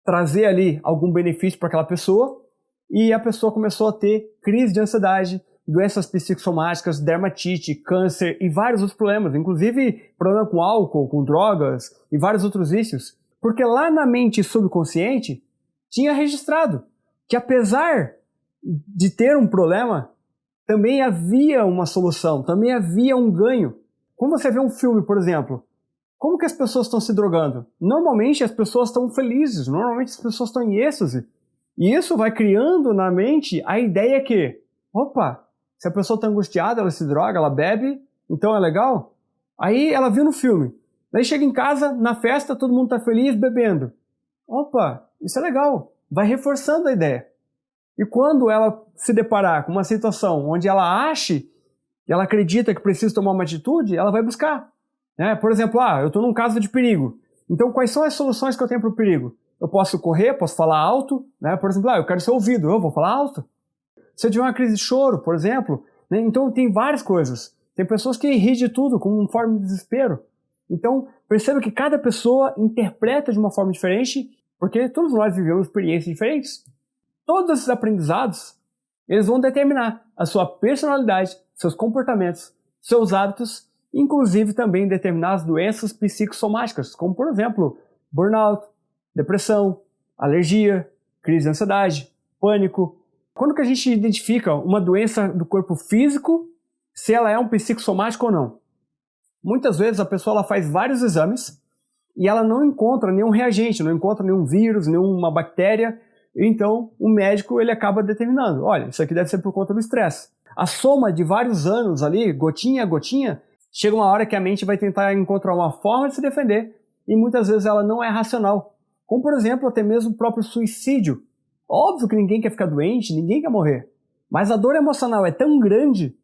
trazer ali algum benefício para aquela pessoa, e a pessoa começou a ter crise de ansiedade, doenças psicossomáticas, dermatite, câncer e vários outros problemas, inclusive problema com álcool, com drogas e vários outros vícios. Porque lá na mente subconsciente tinha registrado que apesar de ter um problema, também havia uma solução, também havia um ganho. Quando você vê um filme, por exemplo, como que as pessoas estão se drogando? Normalmente as pessoas estão felizes, normalmente as pessoas estão em êxtase. E isso vai criando na mente a ideia que, opa, se a pessoa está angustiada, ela se droga, ela bebe, então é legal? Aí ela viu no filme. Daí chega em casa, na festa, todo mundo está feliz, bebendo. Opa, isso é legal. Vai reforçando a ideia. E quando ela se deparar com uma situação onde ela ache, ela acredita que precisa tomar uma atitude, ela vai buscar. Por exemplo, eu estou num caso de perigo. Então, quais são as soluções que eu tenho para o perigo? Eu posso correr, posso falar alto. Por exemplo, eu quero ser ouvido, eu vou falar alto. Se eu tiver uma crise de choro, por exemplo, então tem várias coisas. Tem pessoas que riem de tudo, com uma forma de desespero. Então, perceba que cada pessoa interpreta de uma forma diferente, porque todos nós vivemos experiências diferentes. Todos esses aprendizados, eles vão determinar a sua personalidade, seus comportamentos, seus hábitos, inclusive também determinar as doenças psicossomáticas, como por exemplo, burnout, depressão, alergia, crise de ansiedade, pânico. Quando que a gente identifica uma doença do corpo físico, se ela é um psicossomático ou não? Muitas vezes a pessoa ela faz vários exames e ela não encontra nenhum reagente, não encontra nenhum vírus, nenhuma bactéria. Então o médico ele acaba determinando, olha, isso aqui deve ser por conta do estresse. A soma de vários anos ali, gotinha a gotinha, chega uma hora que a mente vai tentar encontrar uma forma de se defender e muitas vezes ela não é racional. Como por exemplo até mesmo o próprio suicídio. Óbvio que ninguém quer ficar doente, ninguém quer morrer. Mas a dor emocional é tão grande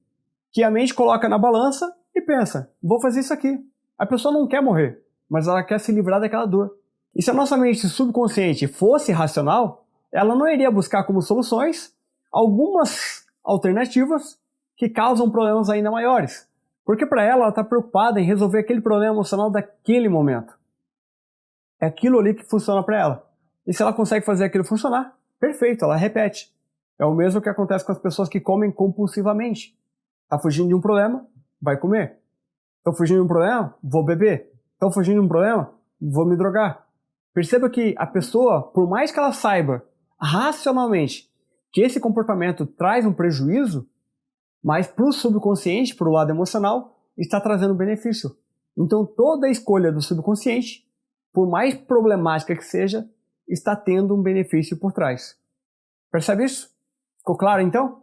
que a mente coloca na balança e pensa, vou fazer isso aqui. A pessoa não quer morrer, mas ela quer se livrar daquela dor. E se a nossa mente subconsciente fosse racional, ela não iria buscar como soluções algumas alternativas que causam problemas ainda maiores. Porque para ela está preocupada em resolver aquele problema emocional daquele momento. É aquilo ali que funciona para ela. E se ela consegue fazer aquilo funcionar, perfeito, ela repete. É o mesmo que acontece com as pessoas que comem compulsivamente. Está fugindo de um problema, vai comer. Estou fugindo de um problema, vou beber. Estou fugindo de um problema, vou me drogar. Perceba que a pessoa, por mais que ela saiba racionalmente que esse comportamento traz um prejuízo, mas para o subconsciente, para o lado emocional, está trazendo benefício. Então toda a escolha do subconsciente, por mais problemática que seja, está tendo um benefício por trás. Percebe isso? Ficou claro então?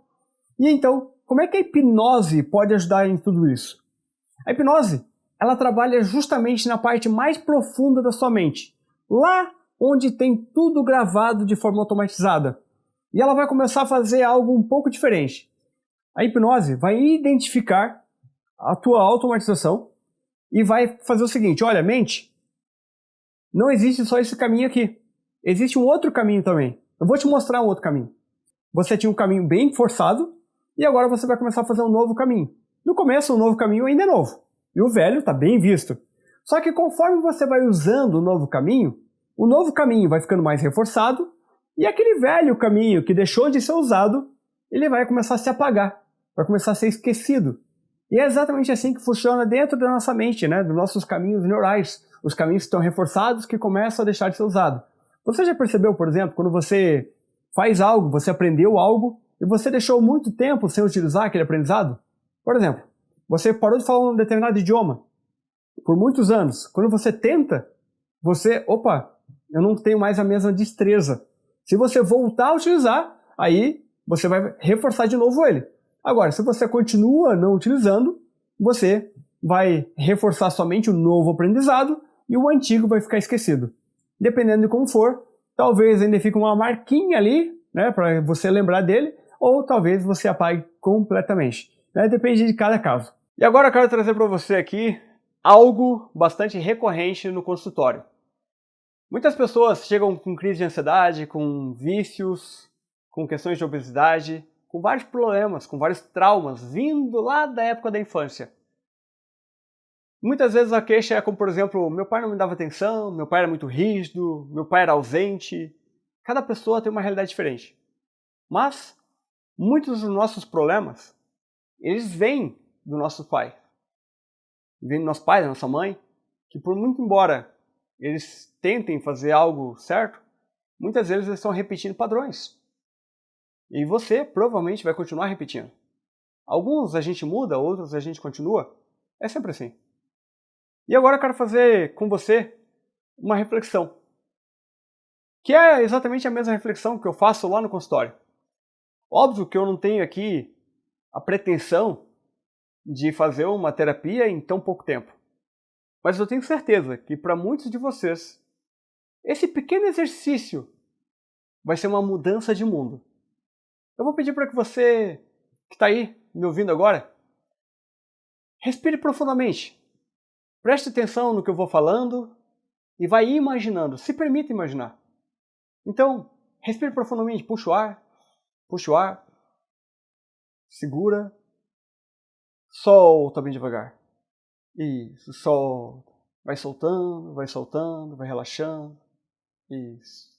E então, como é que a hipnose pode ajudar em tudo isso? A hipnose, ela trabalha justamente na parte mais profunda da sua mente. Lá onde tem tudo gravado de forma automatizada. E ela vai começar a fazer algo um pouco diferente. A hipnose vai identificar a tua automatização e vai fazer o seguinte, olha, mente, não existe só esse caminho aqui. Existe um outro caminho também. Eu vou te mostrar um outro caminho. Você tinha um caminho bem forçado e agora você vai começar a fazer um novo caminho. No começo, o novo caminho ainda é novo. E o velho está bem visto. Só que conforme você vai usando o novo caminho vai ficando mais reforçado e aquele velho caminho que deixou de ser usado, ele vai começar a se apagar, vai começar a ser esquecido. E é exatamente assim que funciona dentro da nossa mente, dos nossos caminhos neurais. Os caminhos que estão reforçados que começam a deixar de ser usados. Você já percebeu, por exemplo, quando você faz algo, você aprendeu algo e você deixou muito tempo sem utilizar aquele aprendizado? Por exemplo, você parou de falar um determinado idioma por muitos anos. Quando você tenta, eu não tenho mais a mesma destreza. Se você voltar a utilizar, aí você vai reforçar de novo ele. Agora, se você continua não utilizando, você vai reforçar somente o novo aprendizado e o antigo vai ficar esquecido. Dependendo de como for, talvez ainda fique uma marquinha ali, né, para você lembrar dele, ou talvez você apague completamente. Né? Depende de cada caso. E agora eu quero trazer para você aqui algo bastante recorrente no consultório. Muitas pessoas chegam com crise de ansiedade, com vícios, com questões de obesidade, com vários problemas, com vários traumas, vindo lá da época da infância. Muitas vezes a queixa é como, por exemplo, meu pai não me dava atenção, meu pai era muito rígido, meu pai era ausente. Cada pessoa tem uma realidade diferente. Mas muitos dos nossos problemas, eles vêm do nosso pai. Vêm do nosso pai, da nossa mãe, que por muito embora eles tentem fazer algo certo, muitas vezes eles estão repetindo padrões. E você provavelmente vai continuar repetindo. Alguns a gente muda, outros a gente continua. É sempre assim. E agora eu quero fazer com você uma reflexão. Que é exatamente a mesma reflexão que eu faço lá no consultório. Óbvio que eu não tenho aqui a pretensão de fazer uma terapia em tão pouco tempo. Mas eu tenho certeza que para muitos de vocês, esse pequeno exercício vai ser uma mudança de mundo. Eu vou pedir para que você, que está aí me ouvindo agora, respire profundamente. Preste atenção no que eu vou falando e vai imaginando. Se permita imaginar. Então, respire profundamente. Puxa o ar, segura, solta bem devagar. Isso, solta. Vai soltando, vai relaxando. Isso.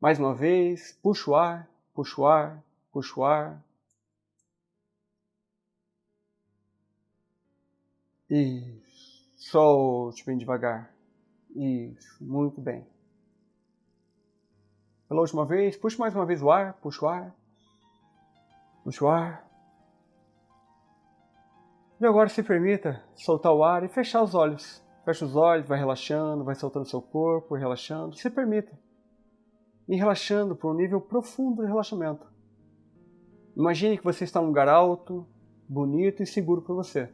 Mais uma vez, puxa o ar, puxa o ar, puxa o ar. Isso. Solte bem devagar. Isso. Muito bem. Pela última vez, puxe mais uma vez o ar, puxa o ar. Puxa o ar. E agora se permita soltar o ar e fechar os olhos. Fecha os olhos, vai relaxando, vai soltando seu corpo, relaxando. Se permita. E relaxando por um nível profundo de relaxamento. Imagine que você está num lugar alto, bonito e seguro para você.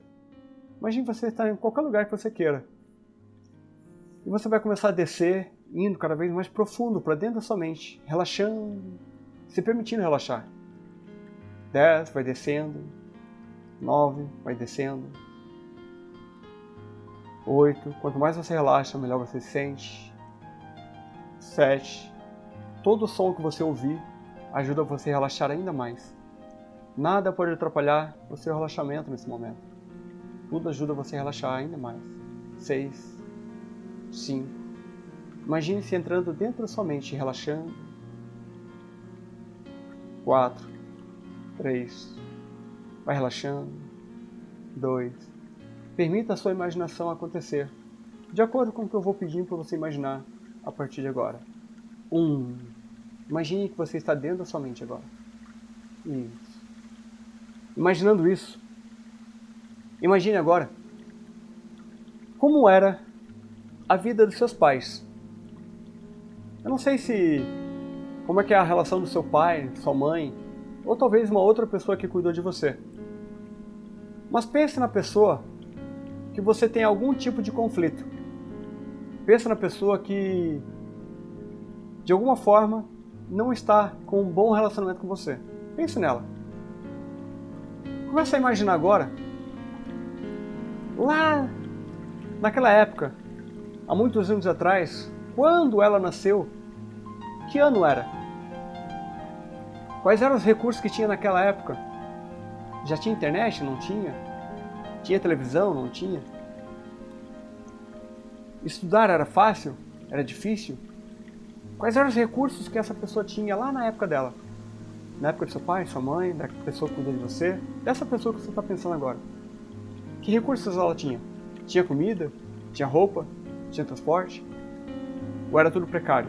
Imagine você estar em qualquer lugar que você queira. E você vai começar a descer, indo cada vez mais profundo para dentro da sua mente, relaxando, se permitindo relaxar. 10, vai descendo. 9, vai descendo. 8, quanto mais você relaxa, melhor você se sente. 7, todo som que você ouvir ajuda você a relaxar ainda mais. Nada pode atrapalhar o seu relaxamento nesse momento. Tudo ajuda você a relaxar ainda mais. 6, 5. Imagine-se entrando dentro da sua mente, relaxando. 4, 3. Vai relaxando. 2. Permita a sua imaginação acontecer, de acordo com o que eu vou pedindo para você imaginar a partir de agora. 1. Imagine que você está dentro da sua mente agora. Isso. Imaginando isso, imagine agora como era a vida dos seus pais. Eu não sei como é que é a relação do seu pai, sua mãe, ou talvez uma outra pessoa que cuidou de você. Mas pense na pessoa que você tem algum tipo de conflito. Pense na pessoa que, de alguma forma, não está com um bom relacionamento com você. Pense nela. Comece a imaginar agora, lá naquela época, há muitos anos atrás, quando ela nasceu, que ano era? Quais eram os recursos que tinha naquela época? Já tinha internet? Não tinha? Tinha televisão? Não tinha? Estudar era fácil? Era difícil? Quais eram os recursos que essa pessoa tinha lá na época dela? Na época do seu pai, sua mãe, da pessoa que cuidou de você, dessa pessoa que você está pensando agora. Que recursos ela tinha? Tinha comida? Tinha roupa? Tinha transporte? ou era tudo precário?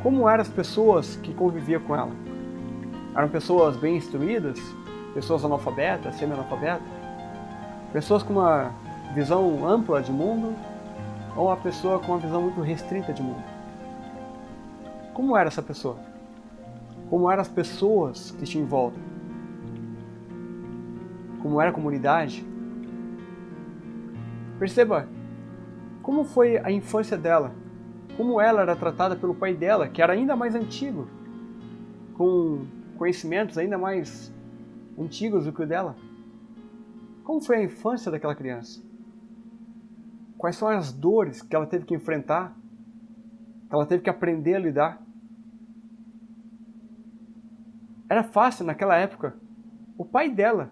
Como eram as pessoas que conviviam com ela? Eram pessoas bem instruídas? Pessoas analfabetas, semi-analfabetas? Pessoas com uma visão ampla de mundo? Ou uma pessoa com uma visão muito restrita de mundo? Como era essa pessoa? Como eram as pessoas que tinham em volta? Como era a comunidade? Perceba como foi a infância dela, como ela era tratada pelo pai dela, que era ainda mais antigo, com conhecimentos ainda mais antigos do que o dela. Como foi a infância daquela criança? Quais são as dores que ela teve que enfrentar, que ela teve que aprender a lidar? Era fácil naquela época o pai dela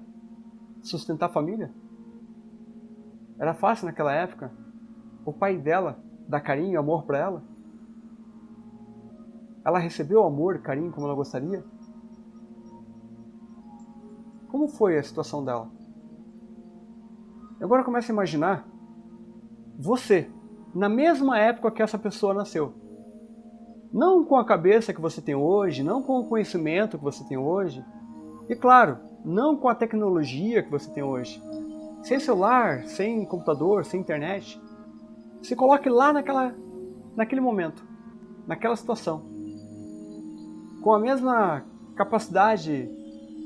sustentar a família? Era fácil naquela época o pai dela dar carinho e amor para ela? Ela recebeu amor e carinho como ela gostaria? Como foi a situação dela? Agora comece a imaginar você, na mesma época que essa pessoa nasceu. Não com a cabeça que você tem hoje, não com o conhecimento que você tem hoje. E claro, não com a tecnologia que você tem hoje. Sem celular, sem computador, sem internet. Se coloque lá naquele momento, naquela situação. Com a mesma capacidade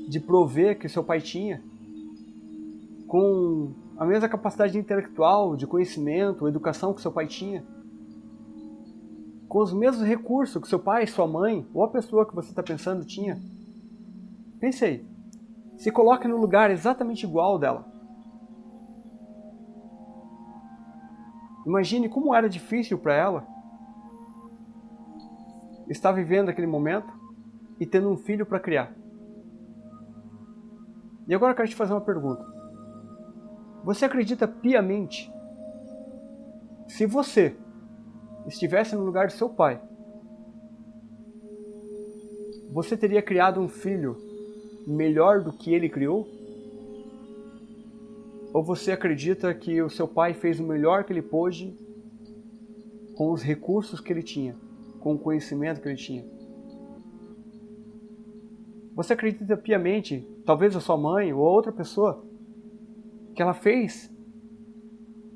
de prover que seu pai tinha, com a mesma capacidade intelectual, de conhecimento, educação que seu pai tinha, com os mesmos recursos que seu pai, sua mãe, ou a pessoa que você está pensando tinha. Pense aí. Se coloque no lugar exatamente igual dela. Imagine como era difícil para ela estar vivendo aquele momento e tendo um filho para criar. E agora eu quero te fazer uma pergunta. Você acredita piamente, se você estivesse no lugar do seu pai, você teria criado um filho melhor do que ele criou? Ou você acredita que o seu pai fez o melhor que ele pôde com os recursos que ele tinha, com o conhecimento que ele tinha? Você acredita piamente, talvez a sua mãe ou outra pessoa, que ela fez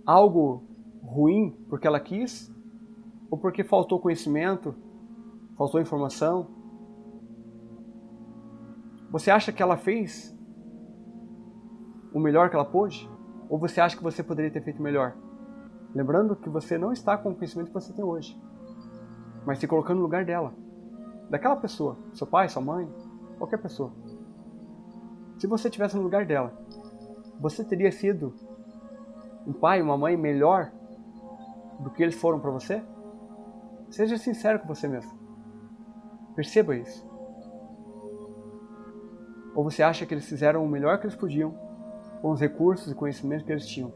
algo ruim porque ela quis? Ou porque faltou conhecimento, faltou informação? Você acha que ela fez o melhor que ela pôde? Ou você acha que você poderia ter feito melhor? Lembrando que você não está com o conhecimento que você tem hoje, mas se colocando no lugar dela, daquela pessoa, seu pai, sua mãe, qualquer pessoa. Se você estivesse no lugar dela, você teria sido um pai, uma mãe melhor do que eles foram para você? Seja sincero com você mesmo. Perceba isso. Ou você acha que eles fizeram o melhor que eles podiam com os recursos e conhecimentos que eles tinham?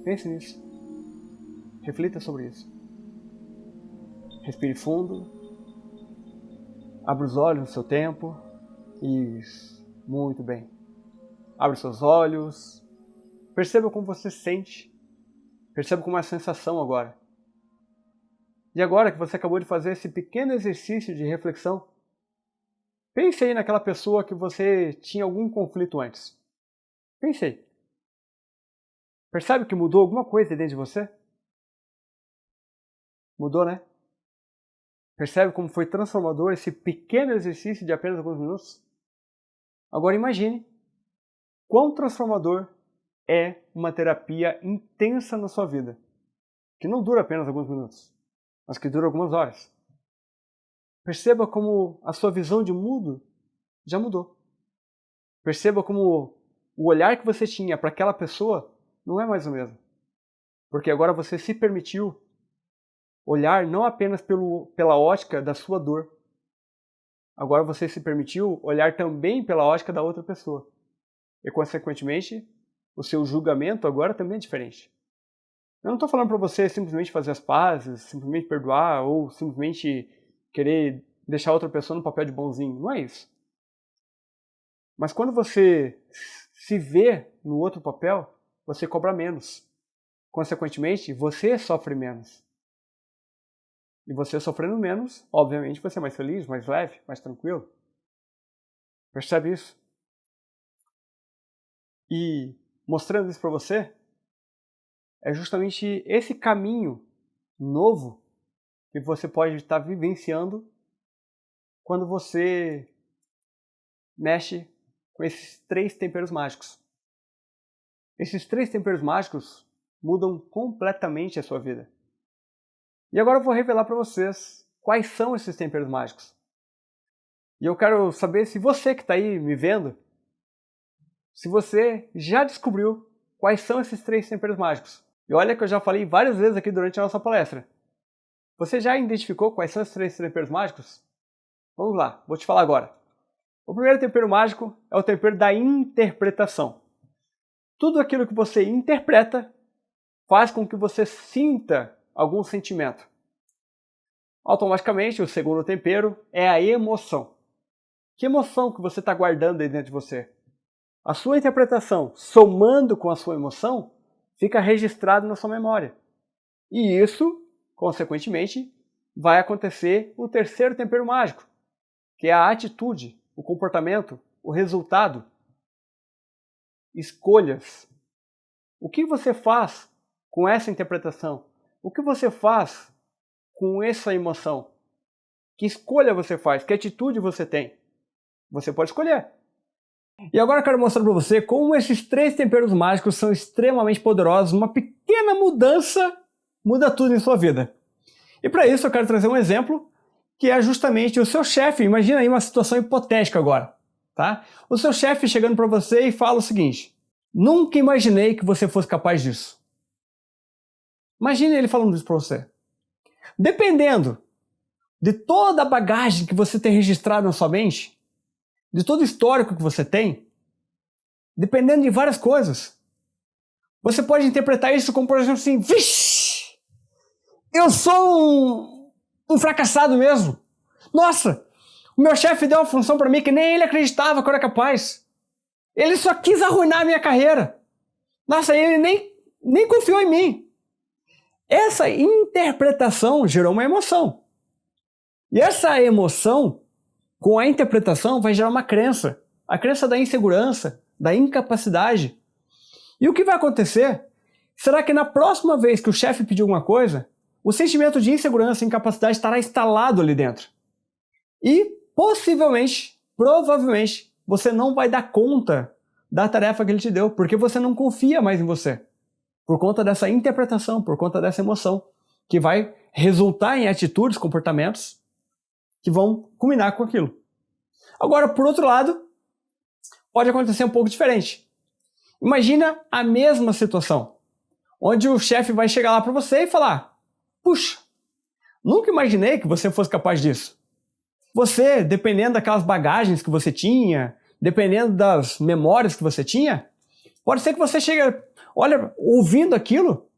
Pense nisso. Reflita sobre isso. Respire fundo. Abra os olhos no seu tempo. Isso. Muito bem. Abra os seus olhos. Perceba como você se sente. Perceba como é a sensação agora. E agora que você acabou de fazer esse pequeno exercício de reflexão, pense aí naquela pessoa que você tinha algum conflito antes. Pense aí. Percebe que mudou alguma coisa dentro de você? Mudou, né? Percebe como foi transformador esse pequeno exercício de apenas alguns minutos? Agora imagine quão transformador é uma terapia intensa na sua vida, que não dura apenas alguns minutos, mas que dura algumas horas. Perceba como a sua visão de mundo já mudou. Perceba como o olhar que você tinha para aquela pessoa não é mais o mesmo. Porque agora você se permitiu olhar não apenas pela ótica da sua dor. Agora você se permitiu olhar também pela ótica da outra pessoa. E, consequentemente, o seu julgamento agora também é diferente. Eu não estou falando para você simplesmente fazer as pazes, simplesmente perdoar ou simplesmente querer deixar outra pessoa no papel de bonzinho. Não é isso. Mas quando você se vê no outro papel, você cobra menos. consequentemente, você sofre menos. E você sofrendo menos, obviamente, você é mais feliz, mais leve, mais tranquilo. Percebe isso? E mostrando isso para você, é justamente esse caminho novo que você pode estar vivenciando quando você mexe com esses 3 temperos mágicos. Esses 3 temperos mágicos mudam completamente a sua vida. E agora eu vou revelar para vocês quais são esses temperos mágicos. E eu quero saber se você que está aí me vendo, se você já descobriu quais são esses 3 temperos mágicos. E olha que eu já falei várias vezes aqui durante a nossa palestra. Você já identificou quais são esses 3 temperos mágicos? Vamos lá, vou te falar agora. O primeiro tempero mágico é o tempero da interpretação. Tudo aquilo que você interpreta faz com que você sinta algum sentimento. Automaticamente, o segundo tempero é a emoção. Que emoção que você está guardando aí dentro de você? A sua interpretação, somando com a sua emoção, fica registrado na sua memória. E isso, consequentemente, vai acontecer o terceiro tempero mágico, que é a atitude, o comportamento, o resultado. Escolhas. O que você faz com essa interpretação? O que você faz com essa emoção? Que escolha você faz? Que atitude você tem? Você pode escolher. E agora eu quero mostrar para você como esses 3 temperos mágicos são extremamente poderosos. Uma pequena mudança muda tudo em sua vida. E para isso eu quero trazer um exemplo que é justamente o seu chefe. Imagina aí uma situação hipotética agora. Tá? O seu chefe chegando para você e fala o seguinte: nunca imaginei que você fosse capaz disso. Imagine ele falando isso para você. Dependendo de toda a bagagem que você tem registrado na sua mente, de todo o histórico que você tem, dependendo de várias coisas, você pode interpretar isso como, por exemplo, assim: vixe, eu sou um fracassado mesmo. Nossa, o meu chefe deu uma função para mim que nem ele acreditava que eu era capaz. Ele só quis arruinar a minha carreira. Nossa, ele nem confiou em mim. Essa interpretação gerou uma emoção. E essa emoção, com a interpretação, vai gerar uma crença. A crença da insegurança, da incapacidade. E o que vai acontecer? Será que na próxima vez que o chefe pedir alguma coisa, o sentimento de insegurança e incapacidade estará instalado ali dentro? E possivelmente, provavelmente, você não vai dar conta da tarefa que ele te deu, porque você não confia mais em você. Por conta dessa interpretação, por conta dessa emoção, que vai resultar em atitudes, comportamentos que vão culminar com aquilo. Agora, por outro lado, pode acontecer um pouco diferente. Imagina a mesma situação, onde o chefe vai chegar lá para você e falar: puxa, nunca imaginei que você fosse capaz disso. Você, dependendo daquelas bagagens que você tinha, dependendo das memórias que você tinha, pode ser que você chegue, olha, ouvindo aquilo,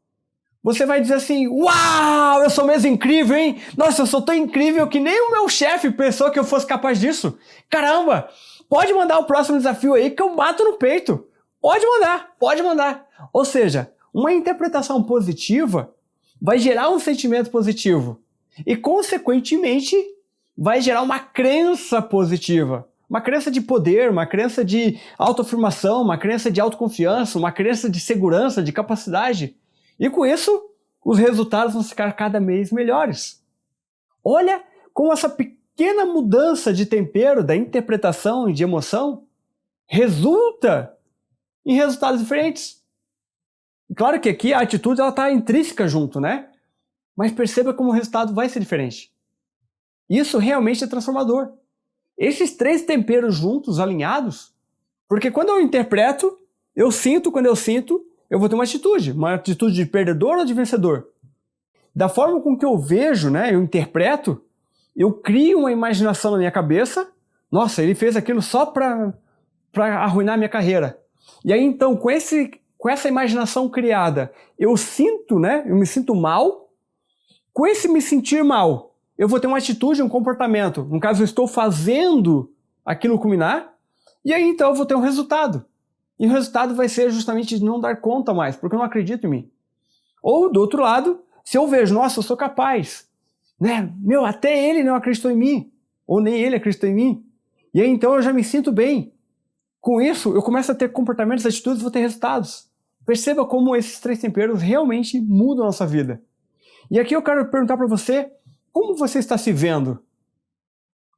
você vai dizer assim: uau, eu sou mesmo incrível, hein? Nossa, eu sou tão incrível que nem o meu chefe pensou que eu fosse capaz disso. Caramba, pode mandar o próximo desafio aí que eu bato no peito. Pode mandar, pode mandar. Ou seja, uma interpretação positiva vai gerar um sentimento positivo e, consequentemente, vai gerar uma crença positiva. Uma crença de poder, uma crença de autoafirmação, uma crença de autoconfiança, uma crença de segurança, de capacidade. E com isso, os resultados vão ficar cada vez melhores. Olha como essa pequena mudança de tempero, da interpretação e de emoção, resulta em resultados diferentes. Claro que aqui a atitude está intrínseca junto, né? Mas perceba como o resultado vai ser diferente. Isso realmente é transformador. Esses 3 temperos juntos, alinhados, porque quando eu interpreto, eu sinto, quando eu sinto, eu vou ter uma atitude de perdedor ou de vencedor. Da forma com que eu vejo, né, eu interpreto, eu crio uma imaginação na minha cabeça. Nossa, ele fez aquilo só para arruinar minha carreira. E aí então, com essa imaginação criada, eu sinto, né, eu me sinto mal. Com esse me sentir mal, eu vou ter uma atitude, um comportamento. No caso, eu estou fazendo aquilo culminar. E aí então eu vou ter um resultado. E o resultado vai ser justamente de não dar conta mais, porque eu não acredito em mim. Ou, do outro lado, se eu vejo, nossa, eu sou capaz, né? Meu, até ele não acreditou em mim, ou nem ele acreditou em mim. E aí, então, eu já me sinto bem. Com isso, eu começo a ter comportamentos, atitudes, vou ter resultados. Perceba como esses 3 temperos realmente mudam a nossa vida. E aqui eu quero perguntar para você, como você está se vendo?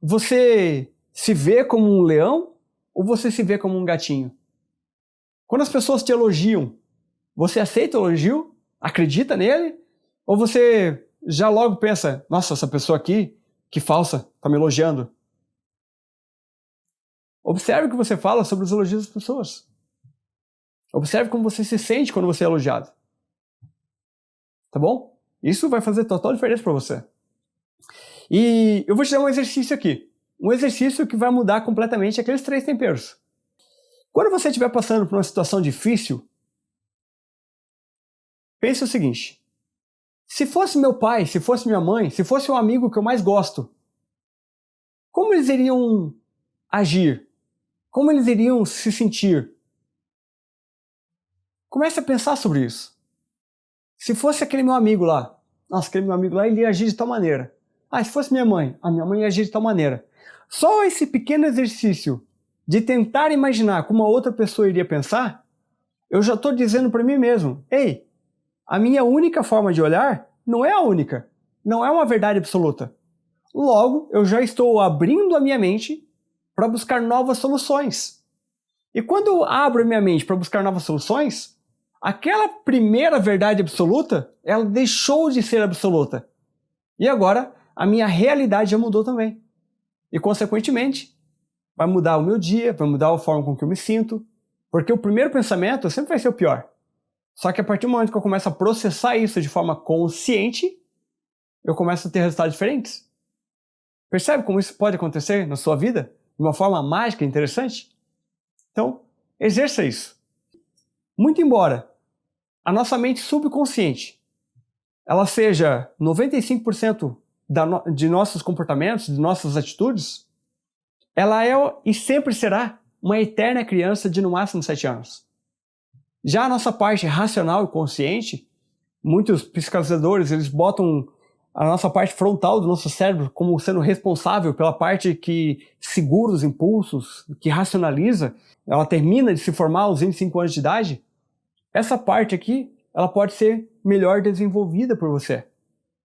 Você se vê como um leão ou você se vê como um gatinho? Quando as pessoas te elogiam, você aceita o elogio? Acredita nele? Ou você já logo pensa, nossa, essa pessoa aqui, que falsa, está me elogiando? Observe o que você fala sobre os elogios das pessoas. Observe como você se sente quando você é elogiado. Tá bom? Isso vai fazer total diferença para você. E eu vou te dar um exercício aqui. Um exercício que vai mudar completamente aqueles 3 temperos. Quando você estiver passando por uma situação difícil, pense o seguinte. Se fosse meu pai, se fosse minha mãe, se fosse um amigo que eu mais gosto, como eles iriam agir? Como eles iriam se sentir? Comece a pensar sobre isso. Se fosse aquele meu amigo lá, nossa, aquele meu amigo lá, ele ia agir de tal maneira. Ah, se fosse minha mãe, a minha mãe ia agir de tal maneira. Só esse pequeno exercício de tentar imaginar como a outra pessoa iria pensar, eu já estou dizendo para mim mesmo, ei, a minha única forma de olhar não é a única, não é uma verdade absoluta. Logo, eu já estou abrindo a minha mente para buscar novas soluções. E quando eu abro a minha mente para buscar novas soluções, aquela primeira verdade absoluta, ela deixou de ser absoluta. E agora, a minha realidade já mudou também. E, consequentemente, vai mudar o meu dia, vai mudar a forma com que eu me sinto, porque o primeiro pensamento sempre vai ser o pior. Só que a partir do momento que eu começo a processar isso de forma consciente, eu começo a ter resultados diferentes. Percebe como isso pode acontecer na sua vida? De uma forma mágica e interessante? Então, exerça isso. Muito embora a nossa mente subconsciente ela seja 95% de nossos comportamentos, de nossas atitudes, ela é e sempre será uma eterna criança de no máximo 7 anos. Já a nossa parte racional e consciente, muitos psicanalizadores eles botam a nossa parte frontal do nosso cérebro como sendo responsável pela parte que segura os impulsos, que racionaliza, ela termina de se formar aos 25 anos de idade. Essa parte aqui, ela pode ser melhor desenvolvida por você,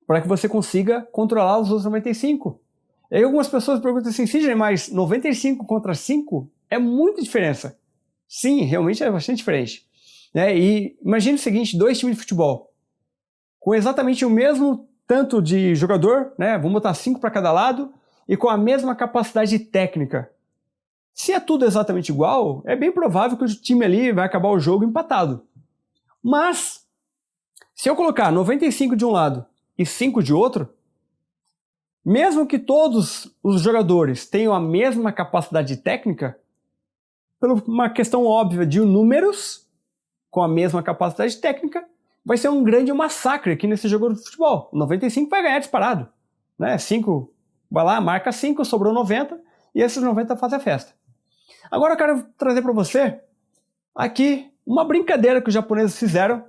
para que você consiga controlar os outros 95. E aí algumas pessoas perguntam assim, Sidney, mas 95 contra 5 é muita diferença. Sim, realmente é bastante diferente. E imagine o seguinte, 2 times de futebol, com exatamente o mesmo tanto de jogador, vamos botar 5 para cada lado, e com a mesma capacidade técnica. Se é tudo exatamente igual, é bem provável que o time ali vai acabar o jogo empatado. Mas, se eu colocar 95 de um lado e 5 de outro, mesmo que todos os jogadores tenham a mesma capacidade técnica, por uma questão óbvia de números, com a mesma capacidade técnica, vai ser um grande massacre aqui nesse jogo de futebol. 95 vai ganhar disparado. 5 vai lá, marca 5, sobrou 90, e esses 90 fazem a festa. Agora eu quero trazer para você aqui uma brincadeira que os japoneses fizeram,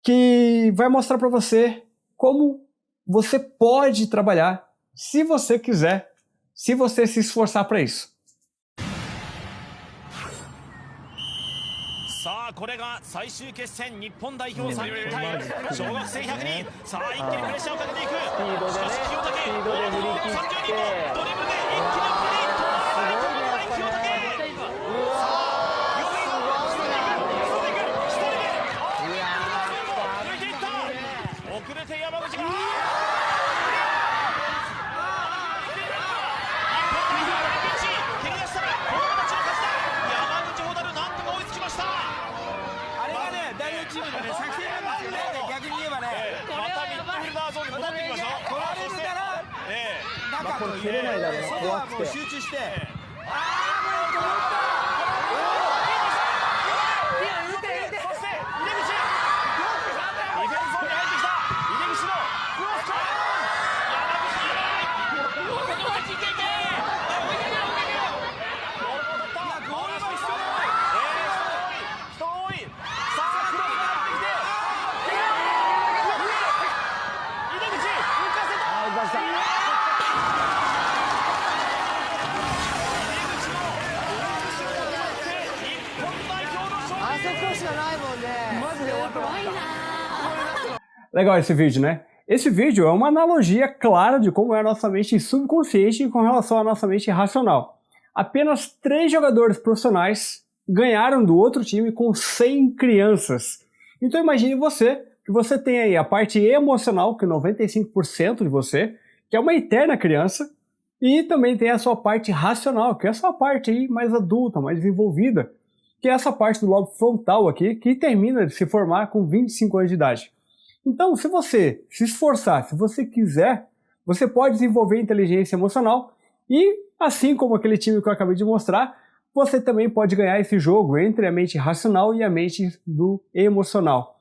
que vai mostrar para você como você pode trabalhar, se você quiser, se você se esforçar para isso. さあこれが最終決戦日本代表3人対小学生100人さあ一気にプレッシャーをかけていくしかし清武大久保30人もドリブルで一気に送り止まらない清武さあ4位を進んでいく1人目抜いていった遅れて山口がチームのね、作戦なんですよね。逆に言えばね、またミッドフィルダーゾーンに戻ってきましょう。取られるから中と入れないだろう。そこはもう集中して。ああ、もう止まった。そして井出口。ディフェンスゾーンに入ってきた。井出口のクロスから山口。ゴールがいけて。ゴールの人が多い。さあクロスが入ってきて。Legal esse vídeo, né? Esse vídeo é uma analogia clara de como é a nossa mente subconsciente com relação à nossa mente racional. Apenas 3 jogadores profissionais ganharam do outro time com 100 crianças. Então imagine você, que você tem aí a parte emocional, que é 95% de você, que é uma eterna criança, e também tem a sua parte racional, que é a sua parte aí mais adulta, mais desenvolvida, que é essa parte do lobo frontal aqui, que termina de se formar com 25 anos de idade. Então, se você se esforçar, se você quiser, você pode desenvolver inteligência emocional e, assim como aquele time que eu acabei de mostrar, você também pode ganhar esse jogo entre a mente racional e a mente do emocional.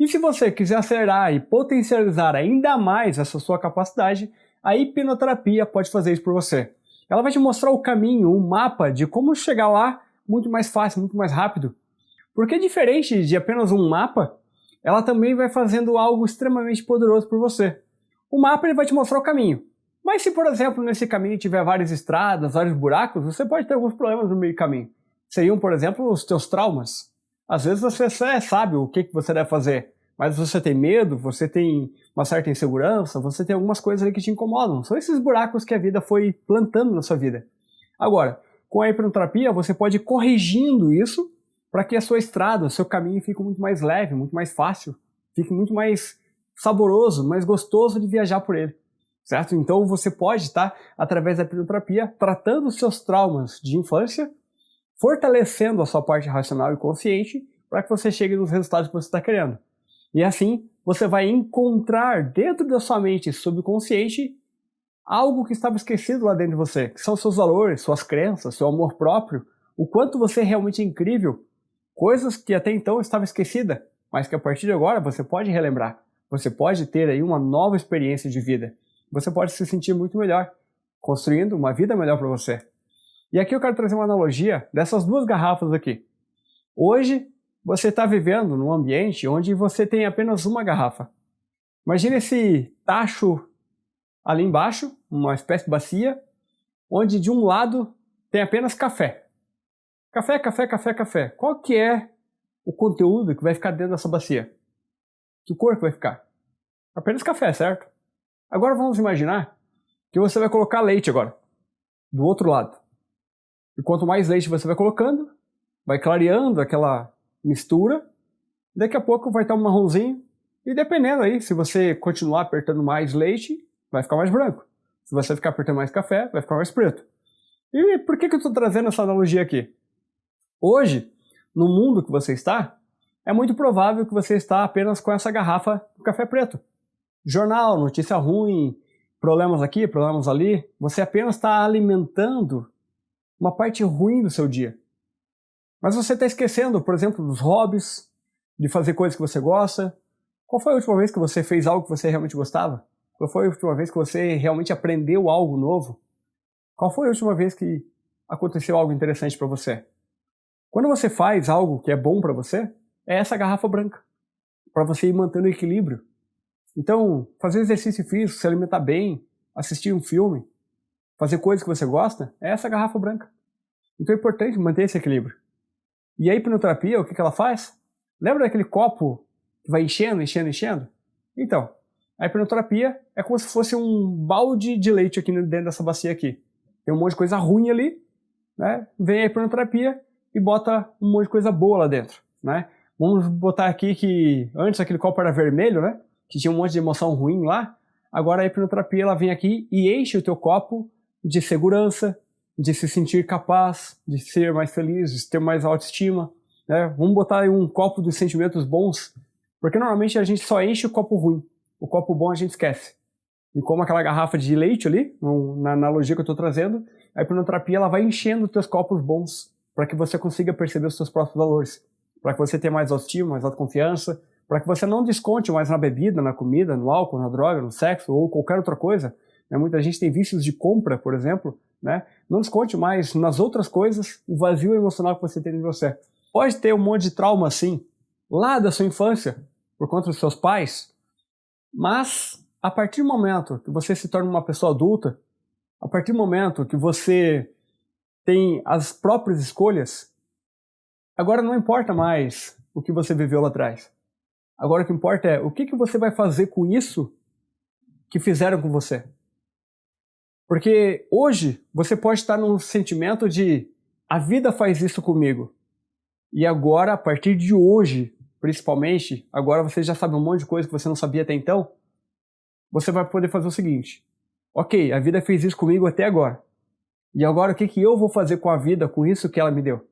E se você quiser acelerar e potencializar ainda mais essa sua capacidade, a hipnoterapia pode fazer isso por você. Ela vai te mostrar o caminho, o mapa de como chegar lá muito mais fácil, muito mais rápido. Porque diferente de apenas um mapa, ela também vai fazendo algo extremamente poderoso por você. O mapa ele vai te mostrar o caminho. Mas se, por exemplo, nesse caminho tiver várias estradas, vários buracos, você pode ter alguns problemas no meio do caminho. Seriam, por exemplo, os teus traumas. Às vezes você sabe o que você deve fazer, mas você tem medo, você tem uma certa insegurança, você tem algumas coisas ali que te incomodam. São esses buracos que a vida foi plantando na sua vida. Agora, com a hipnoterapia, você pode ir corrigindo isso para que a sua estrada, o seu caminho fique muito mais leve, muito mais fácil, fique muito mais saboroso, mais gostoso de viajar por ele, certo? Então você pode estar, através da hipnoterapia, tratando os seus traumas de infância, fortalecendo a sua parte racional e consciente para que você chegue nos resultados que você está querendo. E assim, você vai encontrar dentro da sua mente subconsciente algo que estava esquecido lá dentro de você, que são seus valores, suas crenças, seu amor próprio, o quanto você é realmente incrível, coisas que até então estavam esquecidas, mas que a partir de agora você pode relembrar. Você pode ter aí uma nova experiência de vida. Você pode se sentir muito melhor, construindo uma vida melhor para você. E aqui eu quero trazer uma analogia dessas 2 garrafas aqui. Hoje, você está vivendo num ambiente onde você tem apenas uma garrafa. Imagina esse tacho ali embaixo, uma espécie de bacia, onde de um lado tem apenas café. Café, café, café, café. Qual que é o conteúdo que vai ficar dentro dessa bacia? Que cor que vai ficar? Apenas café, certo? Agora vamos imaginar que você vai colocar leite agora, do outro lado. E quanto mais leite você vai colocando, vai clareando aquela mistura, daqui a pouco vai estar um marronzinho, e dependendo aí, se você continuar apertando mais leite, vai ficar mais branco. Se você ficar apertando mais café, vai ficar mais preto. E por que eu estou trazendo essa analogia aqui? Hoje, no mundo que você está, é muito provável que você está apenas com essa garrafa de café preto. Jornal, notícia ruim, problemas aqui, problemas ali. Você apenas está alimentando uma parte ruim do seu dia. Mas você está esquecendo, por exemplo, dos hobbies, de fazer coisas que você gosta. Qual foi a última vez que você fez algo que você realmente gostava? Qual foi a última vez que você realmente aprendeu algo novo? Qual foi a última vez que aconteceu algo interessante para você? Quando você faz algo que é bom para você, é essa garrafa branca, para você ir mantendo o equilíbrio. Então, fazer exercício físico, se alimentar bem, assistir um filme, fazer coisas que você gosta, é essa garrafa branca. Então é importante manter esse equilíbrio. E a hipnoterapia, o que ela faz? Lembra daquele copo que vai enchendo, enchendo, enchendo? Então, a hipnoterapia é como se fosse um balde de leite aqui dentro dessa bacia aqui. Tem um monte de coisa ruim ali, né? Vem a hipnoterapia e bota um monte de coisa boa lá dentro, né? Vamos botar aqui que antes aquele copo era vermelho, né? Que tinha um monte de emoção ruim lá. Agora a hipnoterapia ela vem aqui e enche o teu copo de segurança, de se sentir capaz, de ser mais feliz, de ter mais autoestima, né? Vamos botar aí um copo dos sentimentos bons, porque normalmente a gente só enche o copo ruim. O copo bom a gente esquece. E como aquela garrafa de leite ali, na analogia que eu estou trazendo, a hipnoterapia ela vai enchendo os teus copos bons para que você consiga perceber os seus próprios valores, para que você tenha mais autoestima, mais autoconfiança, para que você não desconte mais na bebida, na comida, no álcool, na droga, no sexo ou qualquer outra coisa. Né? Muita gente tem vícios de compra, por exemplo. Né? Não desconte mais nas outras coisas o vazio emocional que você tem em você. Pode ter um monte de trauma, sim, lá da sua infância, por conta dos seus pais, mas a partir do momento que você se torna uma pessoa adulta, a partir do momento que você tem as próprias escolhas, agora não importa mais o que você viveu lá atrás. Agora o que importa é o que você vai fazer com isso que fizeram com você. Porque hoje você pode estar num sentimento de a vida faz isso comigo. E agora, a partir de hoje, principalmente, agora você já sabe um monte de coisa que você não sabia até então, você vai poder fazer o seguinte. Ok, a vida fez isso comigo até agora. E agora o que eu vou fazer com a vida, com isso que ela me deu?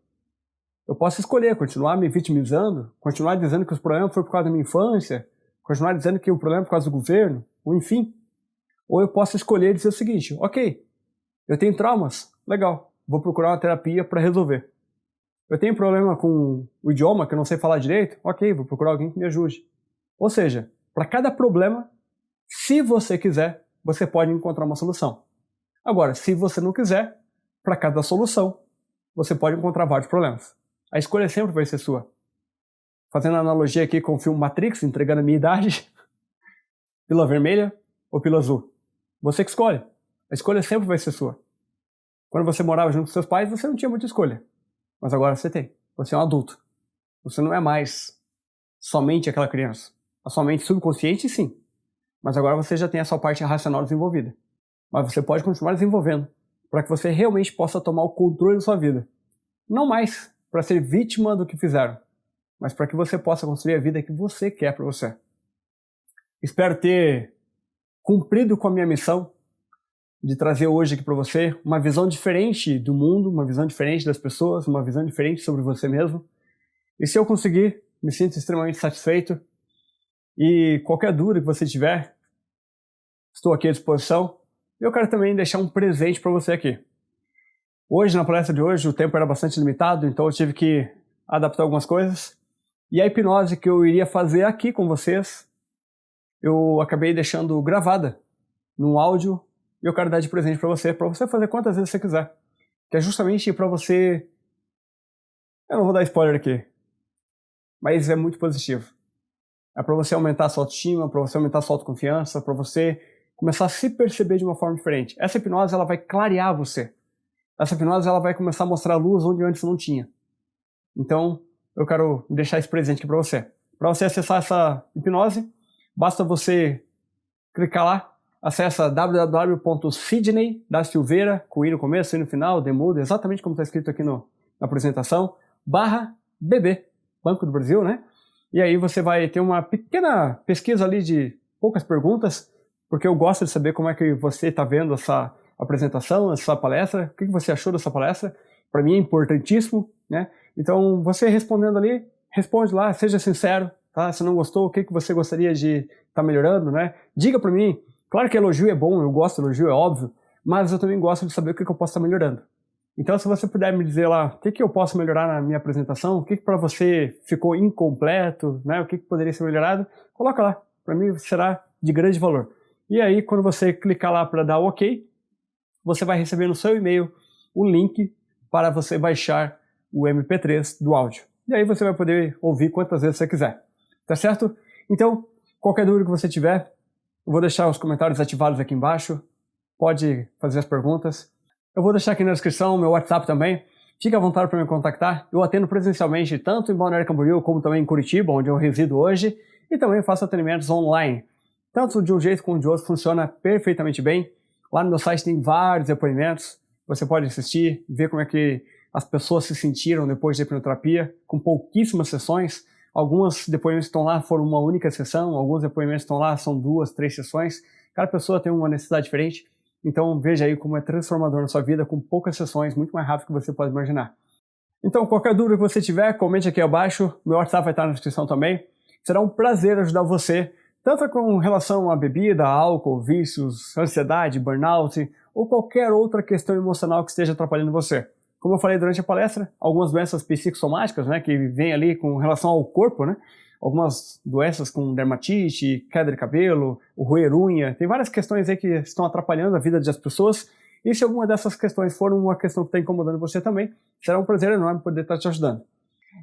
Eu posso escolher continuar me vitimizando, continuar dizendo que os problemas foram por causa da minha infância, continuar dizendo que o problema é por causa do governo, ou enfim. Ou eu posso escolher dizer o seguinte, ok, eu tenho traumas, legal, vou procurar uma terapia para resolver. Eu tenho problema com o idioma, que eu não sei falar direito, ok, vou procurar alguém que me ajude. Ou seja, para cada problema, se você quiser, você pode encontrar uma solução. Agora, se você não quiser, para cada solução, você pode encontrar vários problemas. A escolha sempre vai ser sua. Fazendo analogia aqui com o filme Matrix, entregando a minha idade, pílula vermelha ou pílula azul. Você que escolhe. A escolha sempre vai ser sua. Quando você morava junto com seus pais, você não tinha muita escolha. Mas agora você tem. Você é um adulto. Você não é mais somente aquela criança. A sua mente subconsciente, sim. Mas agora você já tem a sua parte racional desenvolvida. Mas você pode continuar desenvolvendo para que você realmente possa tomar o controle da sua vida. Não mais para ser vítima do que fizeram, mas para que você possa construir a vida que você quer para você. Espero ter cumprido com a minha missão de trazer hoje aqui para você uma visão diferente do mundo, uma visão diferente das pessoas, uma visão diferente sobre você mesmo. E se eu conseguir, me sinto extremamente satisfeito. E qualquer dúvida que você tiver, estou aqui à disposição. E eu quero também deixar um presente para você aqui. Hoje, na palestra de hoje, o tempo era bastante limitado, então eu tive que adaptar algumas coisas. E a hipnose que eu iria fazer aqui com vocês, eu acabei deixando gravada num áudio e eu quero dar de presente para você fazer quantas vezes você quiser. Que é justamente para você... Eu não vou dar spoiler aqui, mas é muito positivo. É para você aumentar a sua autoestima, para você aumentar a sua autoconfiança, para você começar a se perceber de uma forma diferente. Essa hipnose ela vai clarear você. Essa hipnose ela vai começar a mostrar luz onde antes não tinha. Então, eu quero deixar esse presente aqui para você. Para você acessar essa hipnose, basta você clicar lá, acessa www.sidney da Silveira, com i no começo, i no final, demudo, exatamente como está escrito aqui na apresentação, /BB, Banco do Brasil, né? E aí você vai ter uma pequena pesquisa ali de poucas perguntas, porque eu gosto de saber como é que você está vendo essa apresentação, essa palestra, o que você achou dessa palestra. Para mim é importantíssimo, né? Então, você respondendo ali, responde lá, seja sincero, tá? Se não gostou, o que você gostaria de estar melhorando, né? Diga para mim. Claro que elogio é bom, eu gosto de elogio, é óbvio, mas eu também gosto de saber o que eu posso estar melhorando. Então, se você puder me dizer lá, o que eu posso melhorar na minha apresentação, o que para você ficou incompleto, né? O que poderia ser melhorado, coloca lá. Para mim será de grande valor. E aí, quando você clicar lá para dar OK, você vai receber no seu e-mail o link para você baixar o MP3 do áudio. E aí você vai poder ouvir quantas vezes você quiser. Tá certo? Então, qualquer dúvida que você tiver, eu vou deixar os comentários ativados aqui embaixo. Pode fazer as perguntas. Eu vou deixar aqui na descrição o meu WhatsApp também. Fique à vontade para me contactar. Eu atendo presencialmente tanto em Balneário Camboriú como também em Curitiba, onde eu resido hoje. E também faço atendimentos online. Tanto de um jeito como de outro funciona perfeitamente bem. Lá no meu site tem vários depoimentos. Você pode assistir, ver como é que as pessoas se sentiram depois da hipnoterapia, com pouquíssimas sessões. Alguns depoimentos que estão lá foram uma única sessão, alguns depoimentos que estão lá são 2, 3 sessões. Cada pessoa tem uma necessidade diferente. Então veja aí como é transformador na sua vida com poucas sessões, muito mais rápido do que você pode imaginar. Então qualquer dúvida que você tiver, comente aqui abaixo. Meu WhatsApp vai estar na descrição também. Será um prazer ajudar você, tanto com relação a bebida, álcool, vícios, ansiedade, burnout ou qualquer outra questão emocional que esteja atrapalhando você. Como eu falei durante a palestra, algumas doenças psicossomáticas, né, que vêm ali com relação ao corpo, né, algumas doenças com dermatite, queda de cabelo, o roer unha, tem várias questões aí que estão atrapalhando a vida das pessoas, e se alguma dessas questões for uma questão que está incomodando você também, será um prazer enorme poder estar te ajudando.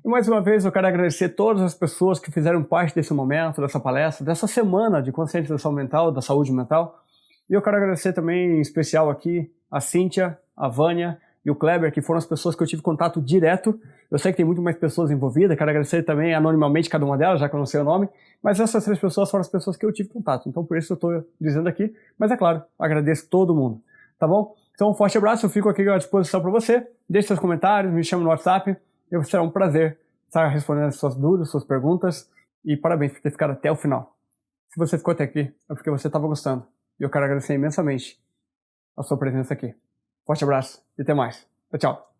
E mais uma vez eu quero agradecer todas as pessoas que fizeram parte desse momento, dessa palestra, dessa semana de conscientização mental, da saúde mental, e eu quero agradecer também em especial aqui a Cíntia, a Vânia, e o Kleber, que foram as pessoas que eu tive contato direto. Eu sei que tem muito mais pessoas envolvidas, quero agradecer também anonimamente cada uma delas, já que eu não sei o nome, mas essas 3 pessoas foram as pessoas que eu tive contato, então por isso eu estou dizendo aqui, mas é claro, agradeço todo mundo, tá bom? Então um forte abraço, eu fico aqui à disposição para você, deixe seus comentários, me chame no WhatsApp, será um prazer estar respondendo as suas dúvidas, suas perguntas, e parabéns por ter ficado até o final. Se você ficou até aqui, é porque você estava gostando, e eu quero agradecer imensamente a sua presença aqui. Forte abraço e até mais. Tchau, tchau.